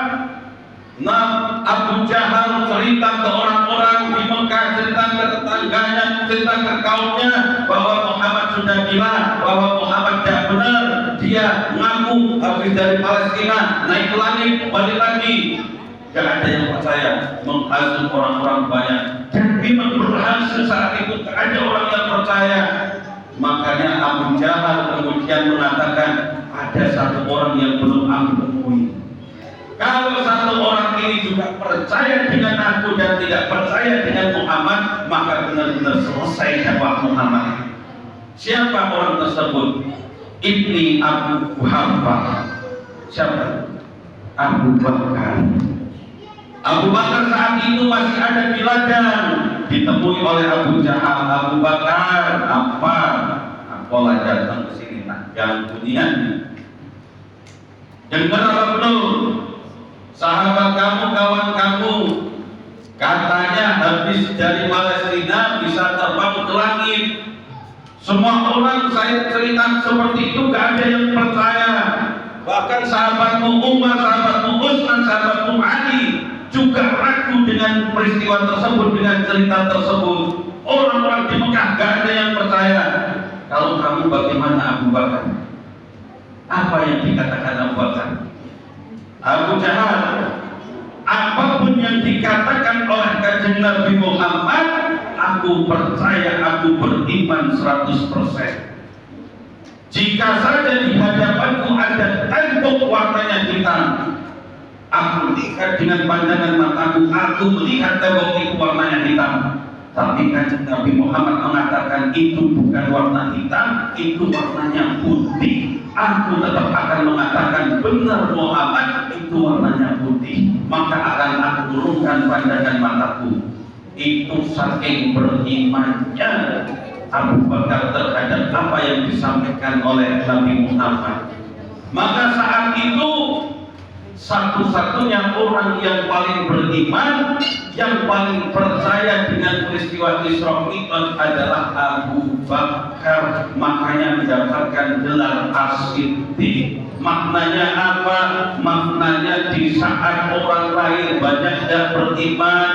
Abu Jahal cerita ke orang-orang di Mekah, cerita ke tetangganya, cerita ke kaumnya bahwa Muhammad sudah gila, bahwa Muhammad tidak benar. Dia ngaku habis dari Palestina naik ke langit, balik lagi. Gak ada yang percaya, menghasut orang-orang banyak, dan memang berhasil saat itu. Gak ada orang yang percaya. Makanya Abu Jahal kemudian mengatakan, ada satu orang yang belum aku temui. Kalau satu orang ini juga percaya dengan aku dan tidak percaya dengan Muhammad, maka benar-benar selesai dakwah Muhammad. Siapa orang tersebut? Ibni Abu Quhafah. Siapa? Abu Bakar. Abu Bakar saat itu masih ada di ladang, ditemui oleh Abu Jahal. Abu Bakar, apa? Apalah datang ke sini, nak jangan bunyian. Dengar apa belum? Sahabat kamu, kawan kamu, katanya habis dari Palestina bisa terbang ke langit. Semua orang saya cerita seperti itu, gak ada yang percaya. Bahkan sahabatmu Umar, sahabatmu Utsman, sahabatmu Ali juga ragu dengan peristiwa tersebut, dengan cerita tersebut. Orang-orang di Mekah gak ada yang percaya. Kalau kamu bagaimana Abu Bakar? Apa yang dikatakan Abu Bakar? Abu Jahal, apapun yang dikatakan oleh Kanjeng Nabi Muhammad, aku percaya, aku beriman 100%. Jika saja di hadapanku ada tembok warnanya hitam, aku lihat dengan pandangan mataku, aku melihat tembok itu warnanya hitam. Tapi Kanjeng Nabi Muhammad mengatakan itu bukan warna hitam, itu warnanya putih. Aku tetap akan mengatakan benar Muhammad itu warnanya putih. Maka akan aku turunkan pandangan mataku. Itu saking berimannya Abu Bakar terhadap apa yang disampaikan oleh Nabi Muhammad. Maka saat itu satu-satunya orang yang paling beriman, yang paling percaya dengan peristiwa Isra Mi'raj adalah Abu Bakar. Makanya mendapatkan gelar As-Siddiq. Maknanya apa? Maknanya di saat orang lain banyak tidak beriman,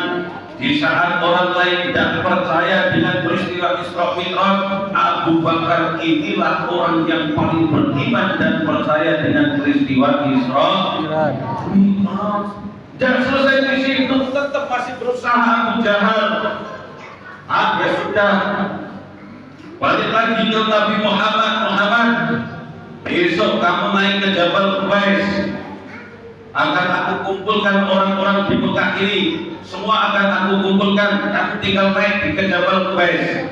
di saat orang lain tidak percaya dengan peristiwa Isra Mi'raj, Abu Bakar inilah orang yang paling beriman dan percaya dengan peristiwa Isra Mi'raj. Dan selesai di situ tetap masih berusaha Abu Jahal. Ya sudah, balik lagi ke Nabi Muhammad. Besok kamu naik ke Jabal Qubais. Akan aku kumpulkan orang-orang di Mekah ini. Semua akan aku kumpulkan. Aku tinggal naik ke Jabal Qubais.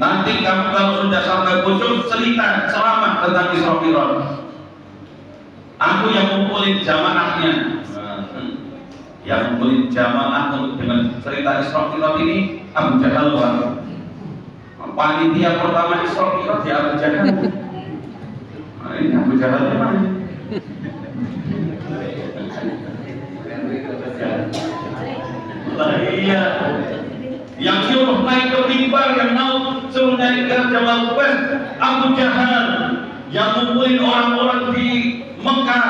Nanti kamu kalau sudah sampai Qudus, cerita ceramah tentang Isra Mi'raj. Aku yang kumpulin jamaahnya. Yang kumpulin jamaah dengan cerita Isra Mi'raj ini Abu Jahal. Panitia pertama Isra Mi'raj ya Abu Jahal. Nah, ini Abu Jahal mana? Iya, yang suruh naik ke mimbar, yang mau suruh naik ke Jabal Qubais Abu Jahal. Yang ngumpulin orang-orang di Mekah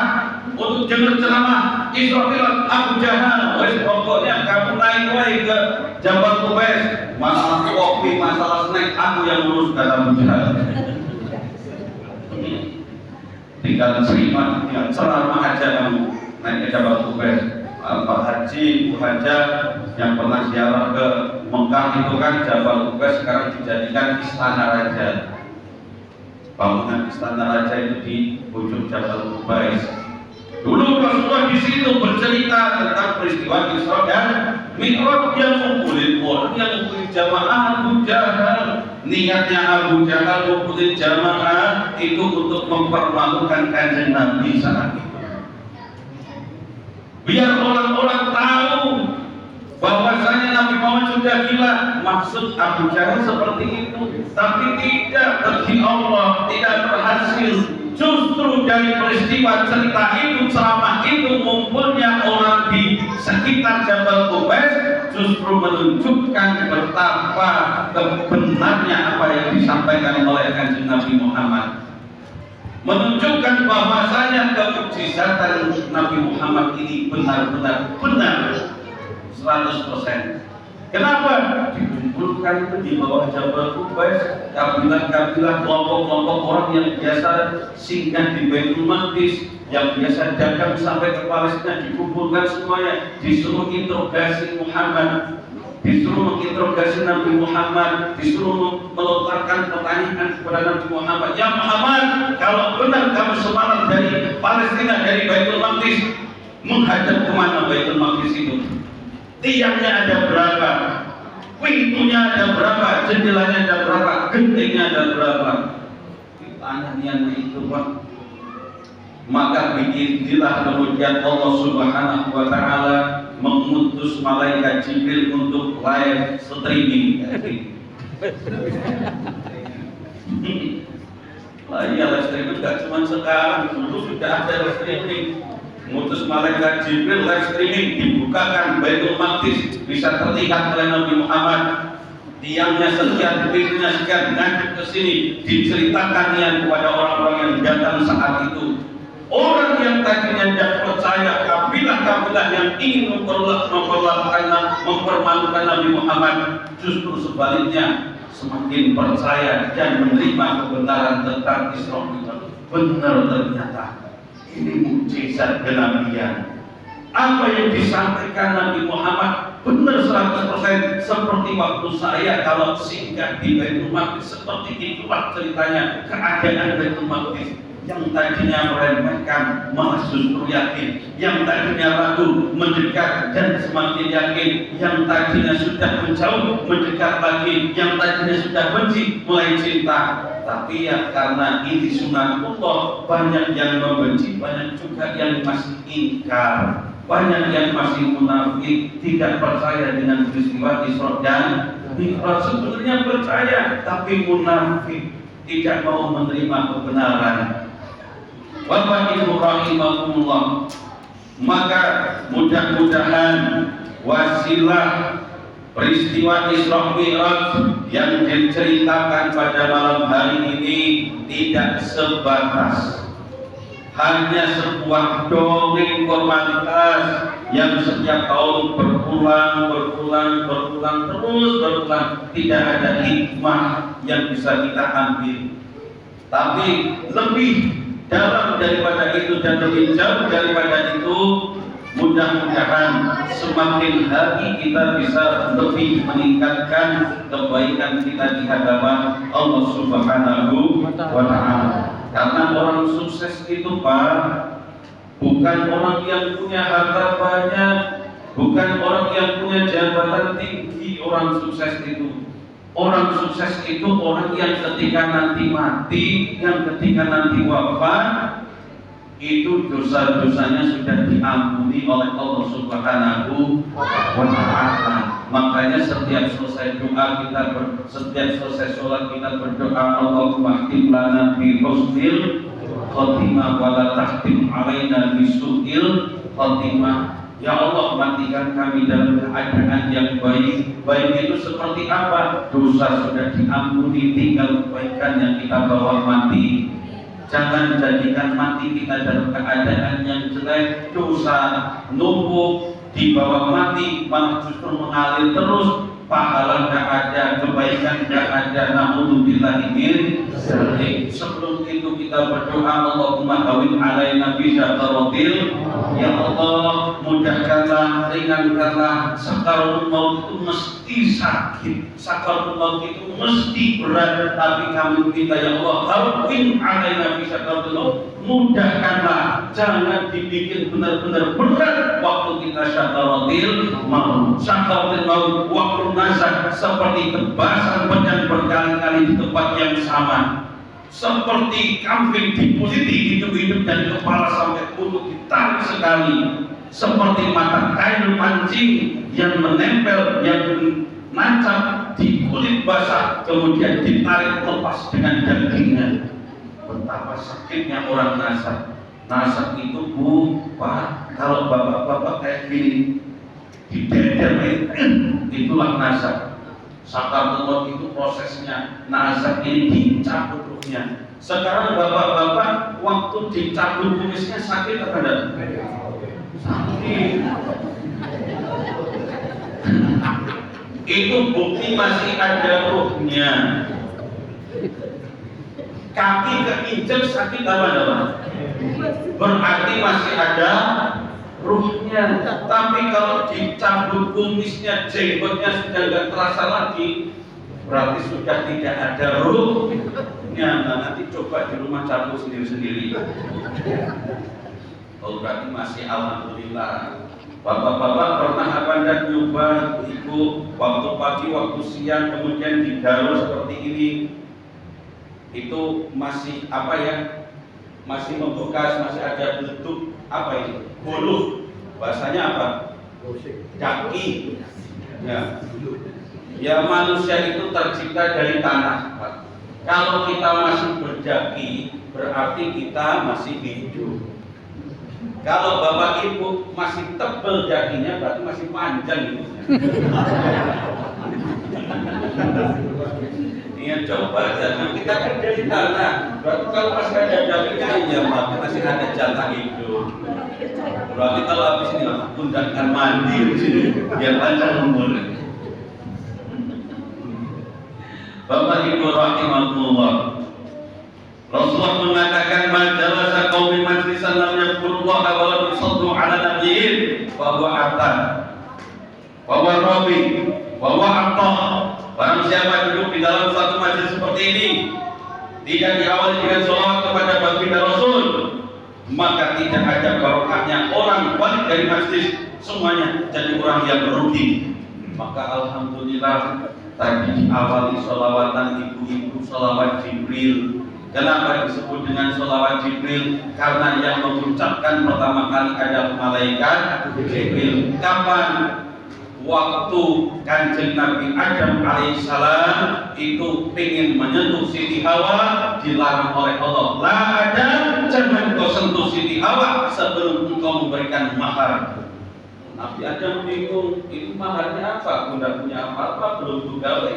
untuk dengar ceramah Isra Mi'raj Abu Jahal. Wes pokoknya kamu naik wae ke Jabal Qubais, masalah kopi, masalah snack aku yang urus, kata Abu Jahal. Tinggal terima yang ceramah aja kamu naik ke Jabal Qubais. Pak Haji, Bu Haja yang pernah ziarah ke Mekah itu kan Jabal Qubais sekarang dijadikan Istana Raja. Bangunan Istana Raja itu di ujung Jabal Qubais. Dulu Rasulullah di situ bercerita tentang peristiwa Isra dan Mi'raj, yang mengumpulin orang, yang mengumpulin jamaah Abu Jahal. niatnya Abu Jahal ngumpulin jamaah itu untuk mempermalukan kanjeng Nabi saat itu. Biar orang-orang tahu bahwasanya Nabi Muhammad sudah gila. Maksud Abu Jahal seperti itu, tapi tidak, bagi Allah tidak berhasil. Justru dari peristiwa cerita itu, ceramah itu, ngumpulnya orang di sekitar Jabal Qubais justru menunjukkan betapa kebenarnya apa yang disampaikan oleh kanjeng Nabi Muhammad, menunjukkan bahwasanya kemukjizatan Nabi Muhammad ini benar-benar benar 100%. Kenapa? Dikumpulkan itu di bawah Jabal Qubais, kabilah-kabilah, kelompok-kelompok orang yang biasa singgah di Baitul Maqdis, yang biasa dagang sampai ke Palestina, dikumpulkan semuanya, disuruh interogasi Muhammad, disuruh menginterogasi Nabi Muhammad, disuruh melontarkan pertanyaan kepada Nabi Muhammad. Ya Muhammad, kalau benar kamu semalam dari Palestina, dari Baitul Maqdis, menghadap kemana Baitul Maqdis itu? Tiangnya ada berapa? Pintunya ada berapa? Jendelanya ada berapa? Gentingnya ada berapa? Ditanya itu Pak. Maka bikinlah kemudian Allah Subhanahu wa Ta'ala mengutus malaikat Jibril untuk live streaming. Lah iya, live streaming gak cuma sekarang, dulu sudah ada live streaming. Mengutus malaikat Jibril, live streaming, dibukakan Baitul Maqdis, bisa terlihat oleh Nabi Muhammad. Tiangnya sekian, pintunya sekian, ngadep ke sini, diceritakan yang kepada orang-orang yang datang saat itu. Orang yang tadinya tidak percaya, kabilah-kabilah yang ingin mempermalukan Nabi Muhammad, justru sebaliknya semakin percaya dan menerima kebenaran tentang Isra Mi'raj. Benar ternyata ini mukjizat kenabian. Apa yang disampaikan Nabi Muhammad benar 100%, seperti waktu saya kalau singgah di Baitul Maqdis, seperti itulah ceritanya keadaan Baitul Maqdis. Yang tadinya meremehkan malah justru yakin, yang tadinya ragu mendekat dan semakin yakin, yang tadinya sudah menjauh mendekat lagi, yang tadinya sudah benci mulai cinta. Tapi ya karena ini sunatullah, banyak yang membenci, banyak juga yang masih ingkar, banyak yang masih munafik, tidak percaya dengan peristiwa Isra dan Mi'raj. Sebenarnya percaya tapi munafik, tidak mau menerima kebenaran. Bapak Ibu rahimakumullah, maka mudah-mudahan wasilah peristiwa Isra Mi'raj yang diceritakan pada malam hari ini tidak sebatas hanya sebuah dongeng formalitas yang setiap tahun berulang terus, tidak ada hikmah yang bisa kita ambil. Tapi lebih dalam daripada itu dan lebih jauh daripada itu, mudah-mudahan semakin hari kita bisa lebih meningkatkan kebaikan kita di hadapan Allah Subhanahu wa Ta'ala. Karena orang sukses itu Pak, bukan orang yang punya harta banyak, bukan orang yang punya jabatan tinggi. Orang sukses itu, orang sukses itu orang yang ketika nanti mati, yang ketika nanti wafat, itu dosa-dosanya sudah diampuni oleh Allah Subhanahu wa Ta'ala. Makanya setiap selesai doa kita, setiap selesai sholat kita berdoa, Allahumma khtim lana bi husnil khotimah wa la tahtim alaina bi su'il khotimah. Ya Allah, matikan kami dalam keadaan yang baik. Baik itu seperti apa? Dosa sudah diampuni, tinggal kebaikan yang kita bawa mati. Jangan jadikan mati kita dalam keadaan yang jelek, dosa numpuk, dibawa mati, malah justru mengalir terus, pahala nggak ada, kebaikan nggak ada. Naudzubillahi min dzalik. Sebelum itu kita berdoa, Allahumma hawwin alaina bi syaqaratil. Ya Allah, mudahkanlah, ringankanlah. Sakaratul maut itu mesti sakit, sakaratul maut itu mesti berat, tapi kami minta ya Allah, hawwin alaina bi syaqaratil maut, mudahkanlah, jangan dibikin benar-benar berat waktu kita syakaratil maut. Syakaratil maut waktu nazar seperti tebasan pedang berkali-kali di tempat yang sama, seperti kambing dikuliti hidup-hidup dari kepala sampai kulit ditarik sekali, seperti mata kail pancing yang menempel, yang nancap di kulit basah kemudian ditarik lepas dengan dagingnya. Betapa sakitnya orang nazar. Nazar itu Pak, kalau bapak-bapak kayak gini dideder, itulah nazar. Sakaratul maut itu prosesnya. Nazar ini dicabut ruhnya. Sekarang bapak-bapak waktu dicabut kumisnya sakit apa enggak? Sakit. Itu bukti masih ada ruhnya. Kaki keinjek sakit apa enggak? Berarti masih ada ruhnya. Tapi kalau dicabut kumisnya, jenggotnya sudah enggak terasa lagi, berarti sudah tidak ada ruhnya. Nah, nanti coba di rumah cabut sendiri-sendiri. Oh, berarti masih alhamdulillah. Bapak-bapak pernah apa enggak nyoba ibu waktu pagi, waktu siang, kemudian digaruk seperti ini? Itu masih apa ya? Masih membekas, masih ada bentuk apa ini? Buluh. Bahasanya apa? Daki. Ya. Ya, manusia itu tercipta dari tanah, Pak. Kalau kita masih berdaki, berarti kita masih hidup. Kalau bapak ibu masih tebal dakinya, berarti masih panjang hidupnya. Iya, coba jangan kita kan dari tanah. Berarti kalau masih ada dagingnya, ya Pak, masih ada jatah hidup. Berarti kalau habis ini undangkan mandi di sini, biar panjang umurnya. Bapak Ibu rahimahullah, Rasulullah mengatakan majalasa qaumin majlisan lam yadhkurullah wa lam yusallu ala nabiyyin wa huwa atta wa huwa rabi wa huwa atta. Barang siapa duduk di dalam satu majelis seperti ini tidak diawali dengan sholawat kepada baginda Rasul, maka tidak ada barokahnya. Orang balik dari majelis semuanya jadi orang yang merugi. Maka alhamdulillah tadi diawali sholawatan ibu-ibu, sholawat Jibril. Kenapa disebut dengan sholawat Jibril? Karena yang mengucapkan pertama kali adalah malaikat Jibril. Kapan? Waktu Kanjeng Nabi Adam alaihissalam itu ingin menyentuh Siti Hawa, dilarang oleh Allah. La Adam, jangan kau sentuh Siti Hawa sebelum engkau memberikan mahar. Nabi Adam bingung, itu maharnya apa? Aku tidak punya apa-apa, belum pegawai.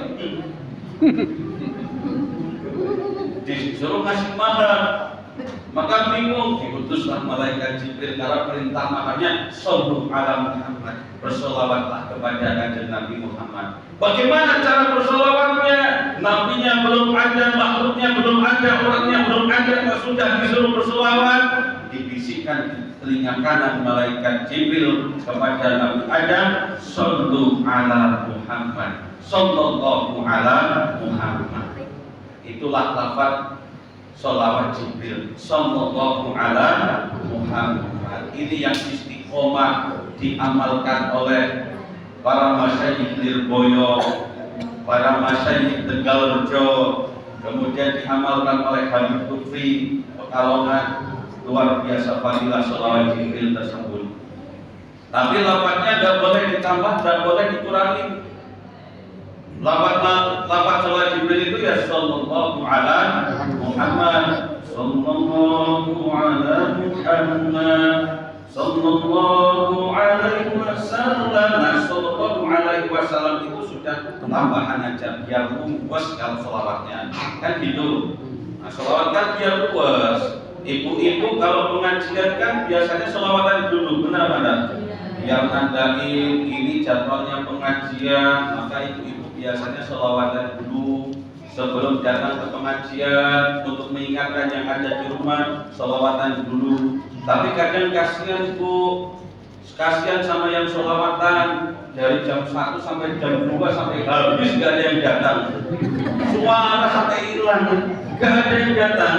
Disuruh ngasih mahar, maka bingung. Diutuslah malaikat Jibril karena perintah maharnya shollu ala Muhammad, bersolawatlah kepada Kanjeng Nabi Muhammad. Bagaimana cara bersolawatnya? Nabinya belum ada, makhluknya belum ada, orangnya belum ada, sudah disuruh bersolawat. Dibisikkan di telinga kanan malaikat Jibril kepada Nabi Adam, shollu ala Muhammad, sallallahu ala Muhammad. Itulah lafaz sholawat Jibril, sallallahu ala Muhammad. Ini yang istiqomah diamalkan oleh para masyayikh Lirboyo, para masyayikh Tegalrejo, kemudian diamalkan oleh Habib Lutfi Pekalongan. Luar biasa fadilah sholawat Jibril tersebut. Tapi lafaznya tidak boleh ditambah, tidak boleh dikurangi. Lafaz sholawat Jibril itu ya sallallahu ala Muhammad, sallallahu ala Muhammad, sallallahu alaihi wasallam. Nah, sallallahu alaihi wasallam itu sudah tambahan aja biar luas kalau sholawatnya. Kan gitu. Nah, sholawat kan biar luas. Ibu-ibu kalau pengajian kan biasanya sholawatan dulu, benar benar. Yang nandain ini jadwalnya pengajian, maka ibu-ibu biasanya sholawatan dulu sebelum datang ke pengajian untuk mengingatkan yang ada di rumah, sholawatan dulu. Tapi kadang kasihan Bu, kasihan sama yang sholawatan dari jam 1 sampai jam 2 sampai habis gak ada yang datang. Suara sampai hilang, gak ada yang datang.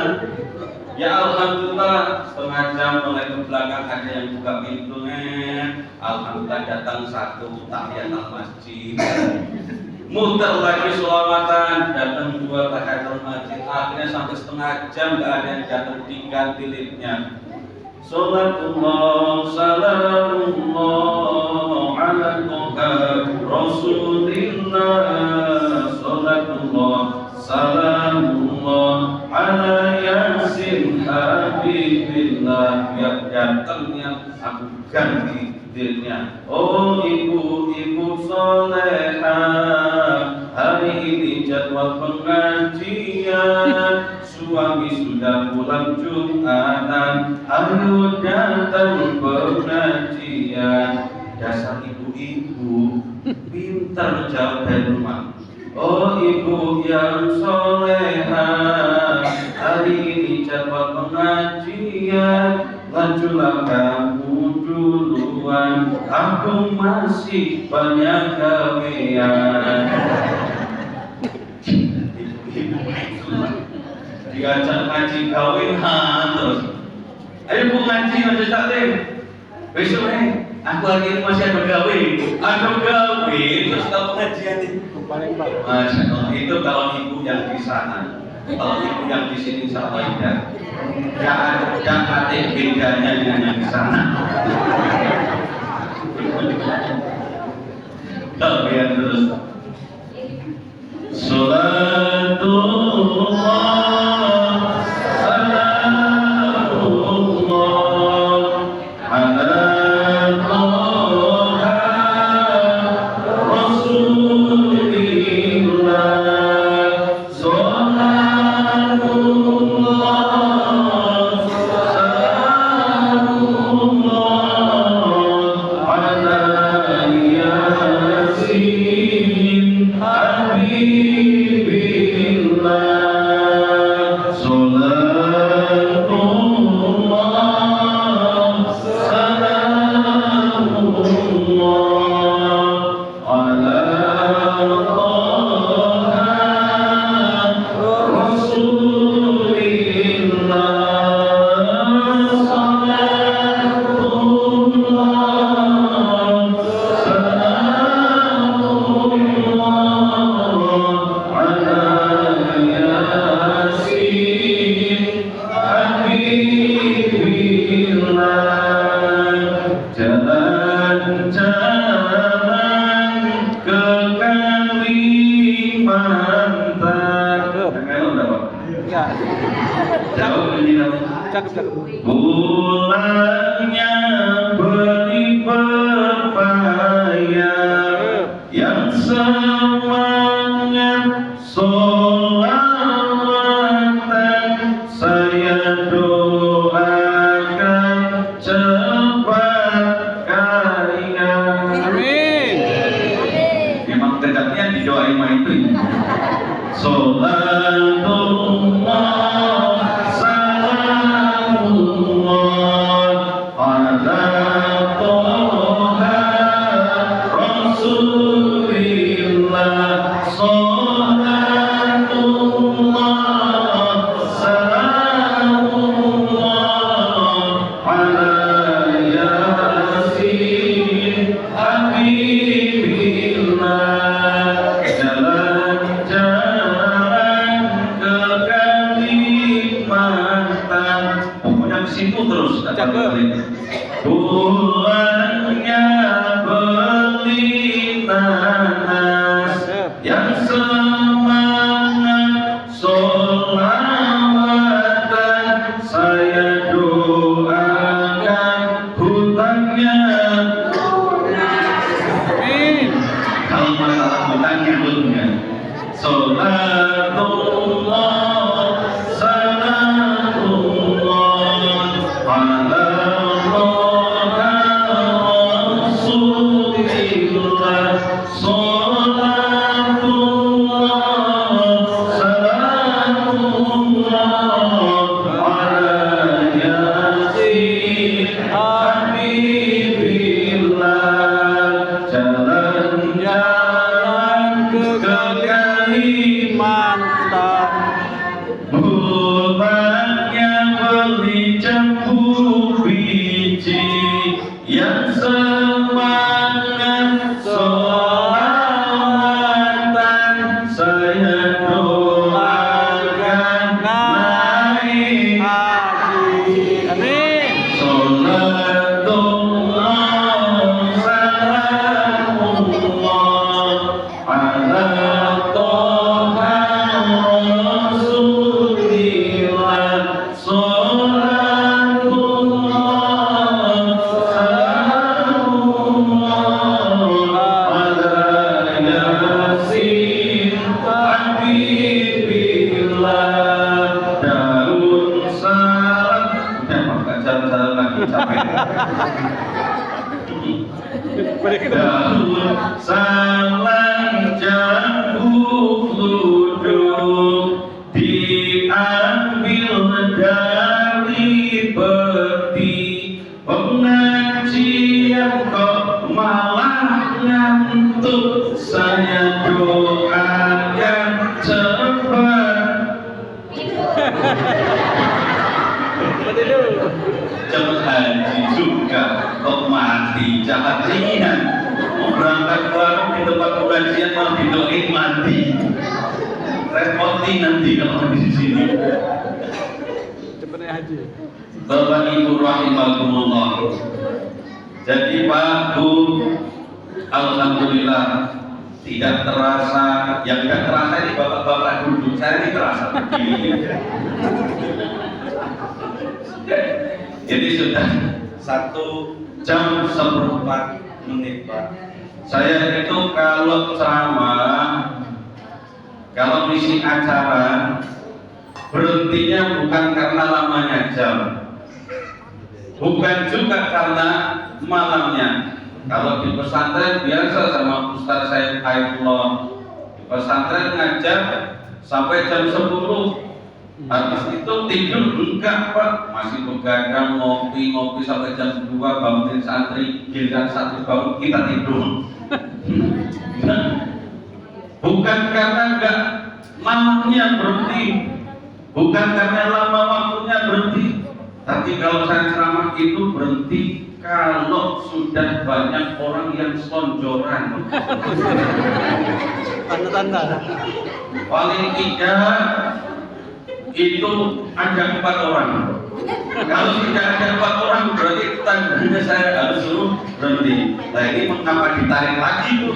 Ya alhamdulillah, setengah jam mulai ke belakang ada yang buka pintunya. Alhamdulillah datang satu tahiyatul masjid. Muter lagi selamatan, datang dua tahiyatul masjid. Akhirnya sampai setengah jam nggak ada yang datang, diganti liftnya. Salatullah salamullah ala Rasulillah. Salatullah salamullah ala yasin habibillah. Biar datangnya aku ganti dirinya. Oh ibu-ibu solehah, hari ini jadwal pengajian. Suami sudah pulang Jumatan, ayo datang pengajian. Dasar ibu-ibu pintar jauh dari rumah. Oh ibu yang solehah, hari ini jadwal pengajian. Lanjutlah kamu duluan, aku masih banyak gawean. Diajak ngaji gawean terus. Ayo bu ngaji Mas Taklim. Besok aku hari ini masih ada gawe. Ada gawe terus kalau pengajian itu. Masya Allah, itu kalau ibu yang di sana. Kalau ibu yang di sini insya Allah ya. Gak ada bedanya dengan yang di sana. Gawean terus. Salatullah salamullah ala Taha Rasulillah. Salamullah salamullah ala Yasin Habibillah. Salatullah salamullah ala Taha Rasulillah. Salatullah salamullah ala Yasin Habibillah. Jalan-jalan ke Kalimantan. Ya, Jauh ini cakep. Pulangnya beli pepaya, yang semangat sholawatan. Saya doakan cepat kaya. Amin. Memang tegaknya didoain mah itu. Salatullah salamullah ala Taha Rasulillah. Salatullah salamullah ala Yasin Habibillah. Jalan-jalan ke Kalimantan. Pokoknya ke situ terus. Pulangnya beli nanas, yang semangat sholawatan. Saya doakan hutangnya. Amin. Kalau masalah hutangnya hutangnya. Salatullah salamullah ala Taha Rasulillah. Salatullah salamullah ala Yasin Habibillah. Jalan-jalan ke Kalimantan. bangun salam jambuk duduk diambil dari peti pengajian kok malah ngantuk saya doakan cepat cepat haji juga kok mati jangan ringan mau berangkat baru di tempat pengajian malah didoain mati repotin nanti kalau di sini. Cepat naik haji. Bapak Ibu rahimakumullah. Jadi Pak Bu, alhamdulillah tidak terasa, yang tidak terasa ini bapak-bapak duduk, saya ini terasa begini. Jadi sudah 1 jam 1/4 Pak. Saya itu kalau ceramah, kalau misi acara berhentinya bukan karena lamanya jam, bukan juga karena malamnya. Kalau di pesantren biasa sama Ustaz saya Haifullah, di pesantren ngajar sampai jam 10. Habis itu tidur enggak Pak, masih begadang ngopi sampai jam 2 bangunin santri, giliran satu bangun kita tidur. Bukan karena enggak malamnya berhenti, bukan karena lama waktunya berhenti, tapi kalau saya ceramah itu berhenti kalau sudah banyak orang yang selonjoran. Tanda-tanda. Paling tidak itu ada 4 orang. Kalau tidak ada 4 orang berarti tandanya saya harus suruh berhenti. Nah ini mengapa ditarik lagi tuh?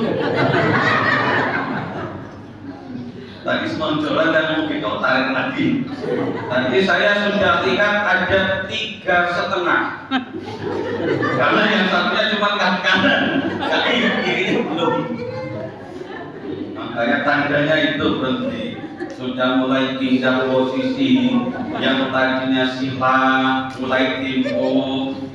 Tadi selonjoran dan mau kita tarik lagi. Nanti saya sudah lihat ada 3,5. Karena yang satunya cuma kaki kanan, kaki kirinya belum. Makanya tandanya itu berhenti. Sudah mulai pindah posisi, yang tadinya sila mulai tempo,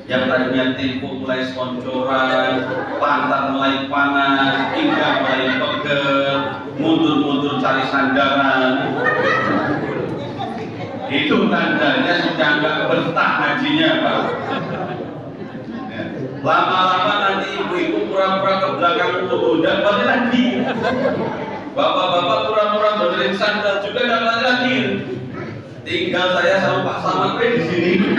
yang tadinya tempo mulai selonjoran, pantat mulai panas, pinggang mulai pegel, mundur-mundur cari sandaran. Itu tandanya sudah nggak betah hajinya Pak. Lama-lama nanti ibu-ibu pura-pura ke belakang untuk dan balik lagi. Bapak-bapak pura-pura benerin sandal juga dan balik lagi. Tinggal saya sama Pak Samad di sini.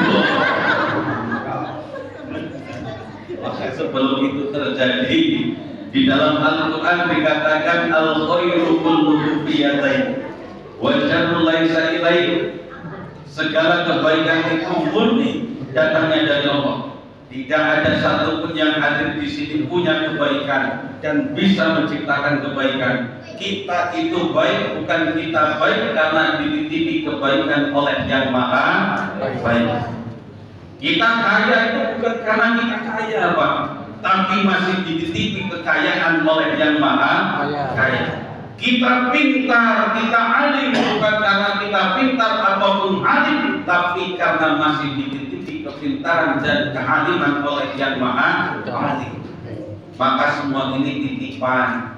Maka sebelum itu terjadi, di dalam Al-Quran dikatakan al-khairu kulluhu fi yadayhi wa syarru laisa ilaihi. Segala kebaikan itu murni datangnya dari Allah. Tidak ada satupun yang hadir di sini punya kebaikan dan bisa menciptakan kebaikan. Kita itu baik, bukan kita baik karena dititipi kebaikan oleh Yang Maha Baik. Kita kaya itu bukan karena kita kaya Pak, tapi masih dititipi kekayaan oleh Yang Maha Kaya. Kita pintar, kita alim bukan karena kita pintar ataupun alim, tapi karena masih dititipi kepintaran dan kealiman oleh Yang Maha Alim. Maka semua ini titipan.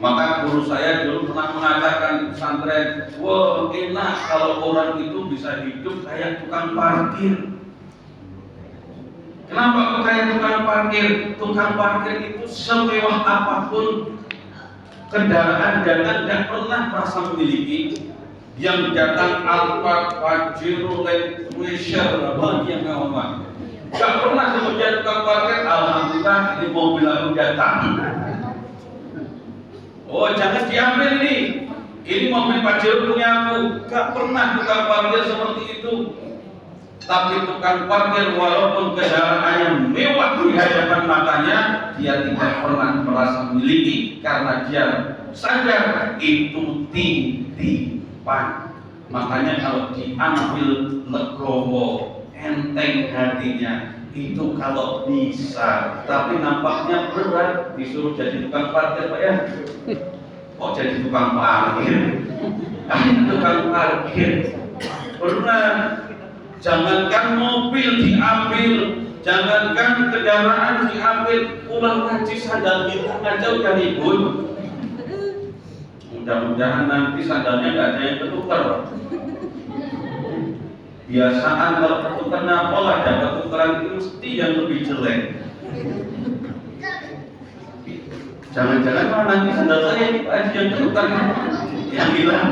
Maka guru saya dulu pernah mengatakan di pesantren, wah enak kalau orang itu bisa hidup kayak tukang parkir. Kenapa kok kayak tukang parkir? Tukang parkir itu semewah apapun kendaraan datang tidak pernah merasa memiliki. Yang datang Alfa, Pajero, Land Cruiser, apa yang ngomong. Tidak pernah kemudian tukang parkir, alhamdulillah ini mobil aku datang. Oh jangan diambil ini mobil Pajero punya aku. Tidak pernah tukang parkir seperti itu. Tapi tukang parkir walaupun kendaraannya mewah di hadapan matanya, dia tidak pernah merasa memiliki karena dia sadar itu titipan. Makanya kalau diambil legowo, enteng hatinya, itu kalau bisa. Tapi nampaknya berat disuruh jadi tukang parkir Pak ya. Kok jadi tukang parkir? Tukang parkir. Pernah. Jangankan mobil diambil, Jangankan kendaraan diambil, pulang ngaji sandal hilang aja udah ribut. Mudah-mudahan nanti sandalnya nggak ada yang ketukar. Biasaan kalau ketukar pola dapat tukaran itu mesti yang lebih jelek. Jangan-jangan malah nanti sandal saya ini Pak Haji yang ketukar yang hilang.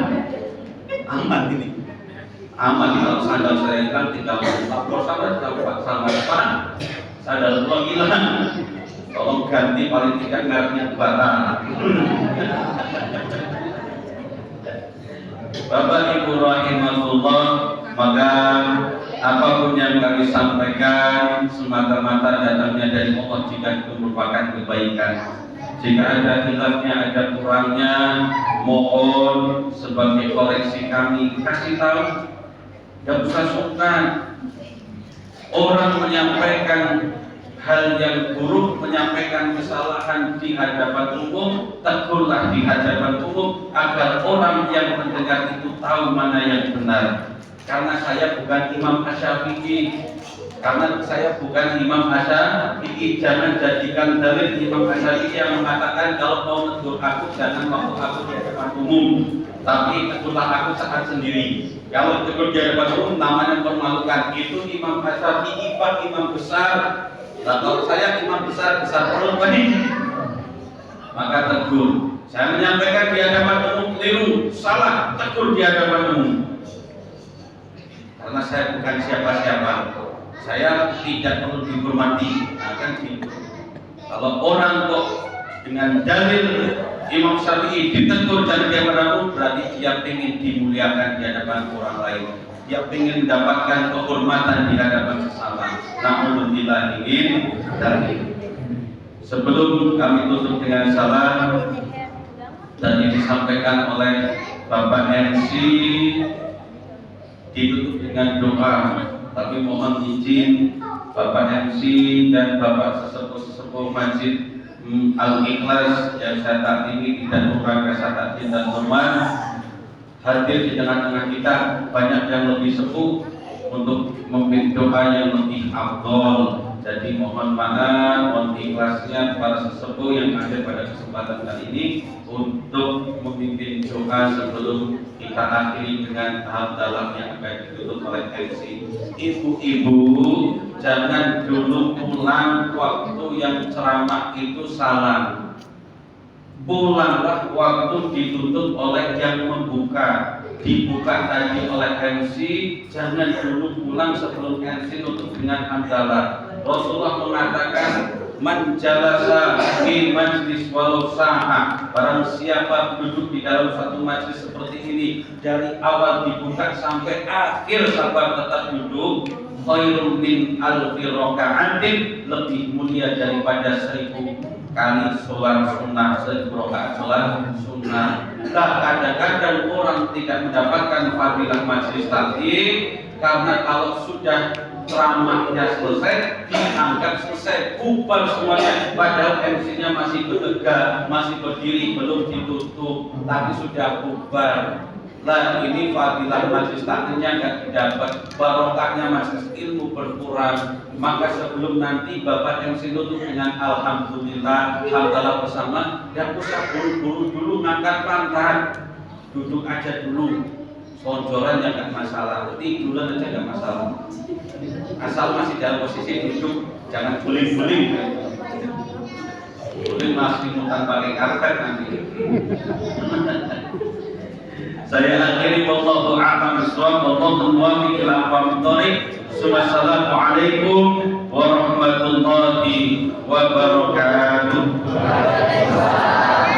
Aman ini. Aman kalau sandal saya hilang tinggal lapor sama depan. Sandal tua hilang. Tolong ganti paling tidak mereknya batal. Bapak Ibu rahimahullah, maka apapun yang kami sampaikan semata-mata datangnya dari Allah jika itu merupakan kebaikan. Jika ada khilafnya, ada kurangnya, mohon sebagai koreksi kami kasih tahu. Tidak usah sungkan. Orang menyampaikan hal yang buruk, menyampaikan kesalahan di hadapan umum, tegurlah di hadapan umum agar orang yang mendengar itu tahu mana yang benar. Karena saya bukan Imam Asy-Syafi'i, karena saya bukan Imam Asy-Syafi'i, jangan jadikan dalil Imam Asy-Syafi'i yang mengatakan kalau mau menegur aku jangan waktu aku di depan umum, tapi tegurlah aku saat sendiri. Kalau tegur di hadapan umum namanya memalukan. Itu Imam Asy-Syafi'i Pak imam besar. Nah, kalau saya imam besar perut ini, maka tegur. Saya menyampaikan di hadapan umum keliru, salah, tegur di hadapan umum. Karena saya bukan siapa-siapa, saya tidak perlu dihormati. Akan gitu. Kalau orang kok dengan dalil Imam Syafi'i ditegur dan dia meramu, berarti dia ingin dimuliakan di hadapan orang lain. Dia ingin mendapatkan kehormatan di hadapan sesama. Namun bila ingin dari sebelum kami tutup dengan salam dan ini disampaikan oleh Bapak MC, ditutup dengan doa. Tapi mohon izin Bapak MC dan Bapak sesepuh Masjid Al-Ikhlas yang saya takdimi dan bukan kasat takdim dan teman hadir di tengah-tengah kita, banyak yang lebih sepuh untuk memimpin doa yang lebih afdol. Jadi mohon maaf, mohon ikhlasnya para sesepuh yang hadir pada kesempatan kali ini untuk memimpin doa sebelum kita akhiri dengan tahap dalam yang akan ditutup oleh MC. Ibu-ibu, jangan dulu pulang waktu yang ceramah itu salah. Pulanglah waktu ditutup oleh yang membuka. Dibuka tadi oleh MC, jangan dulu pulang sebelum MC tutup dengan hamdalah. Rasulullah mengatakan, man jalasa fi majlis walau sa'ah, barang siapa duduk di dalam satu majlis seperti ini dari awal dibuka sampai akhir sabar tetap duduk, khairun min alfi raka'atin, lebih mulia daripada 1000 kali sholat sunnah, 1000 rakaat sholat sunnah. Nah, kadang-kadang orang tidak mendapatkan fadilah majlis tadi karena kalau sudah ceramahnya selesai dianggap selesai, bubar semuanya, padahal MC-nya masih bertegak, masih berdiri, belum ditutup, tapi sudah bubar. Lah ini fadilah majlis taklimnya nggak didapat, barokahnya majlis ilmu berkurang. Maka sebelum nanti Bapak MC tutup dengan alhamdulillah, hamdalah bersama, yang usah buru-buru dulu ngangkat pantat, duduk aja dulu, sonjoran ya nggak masalah, tiduran aja nggak masalah, asal masih dalam posisi duduk, jangan guling-guling. Guling masih mutan paling karpet nanti. Saya akhiri wallahu a'lam bishawab, wallahu muwaffiq ila aqwamit thoriq. Wassalamualaikum warahmatullahi wabarakatuh.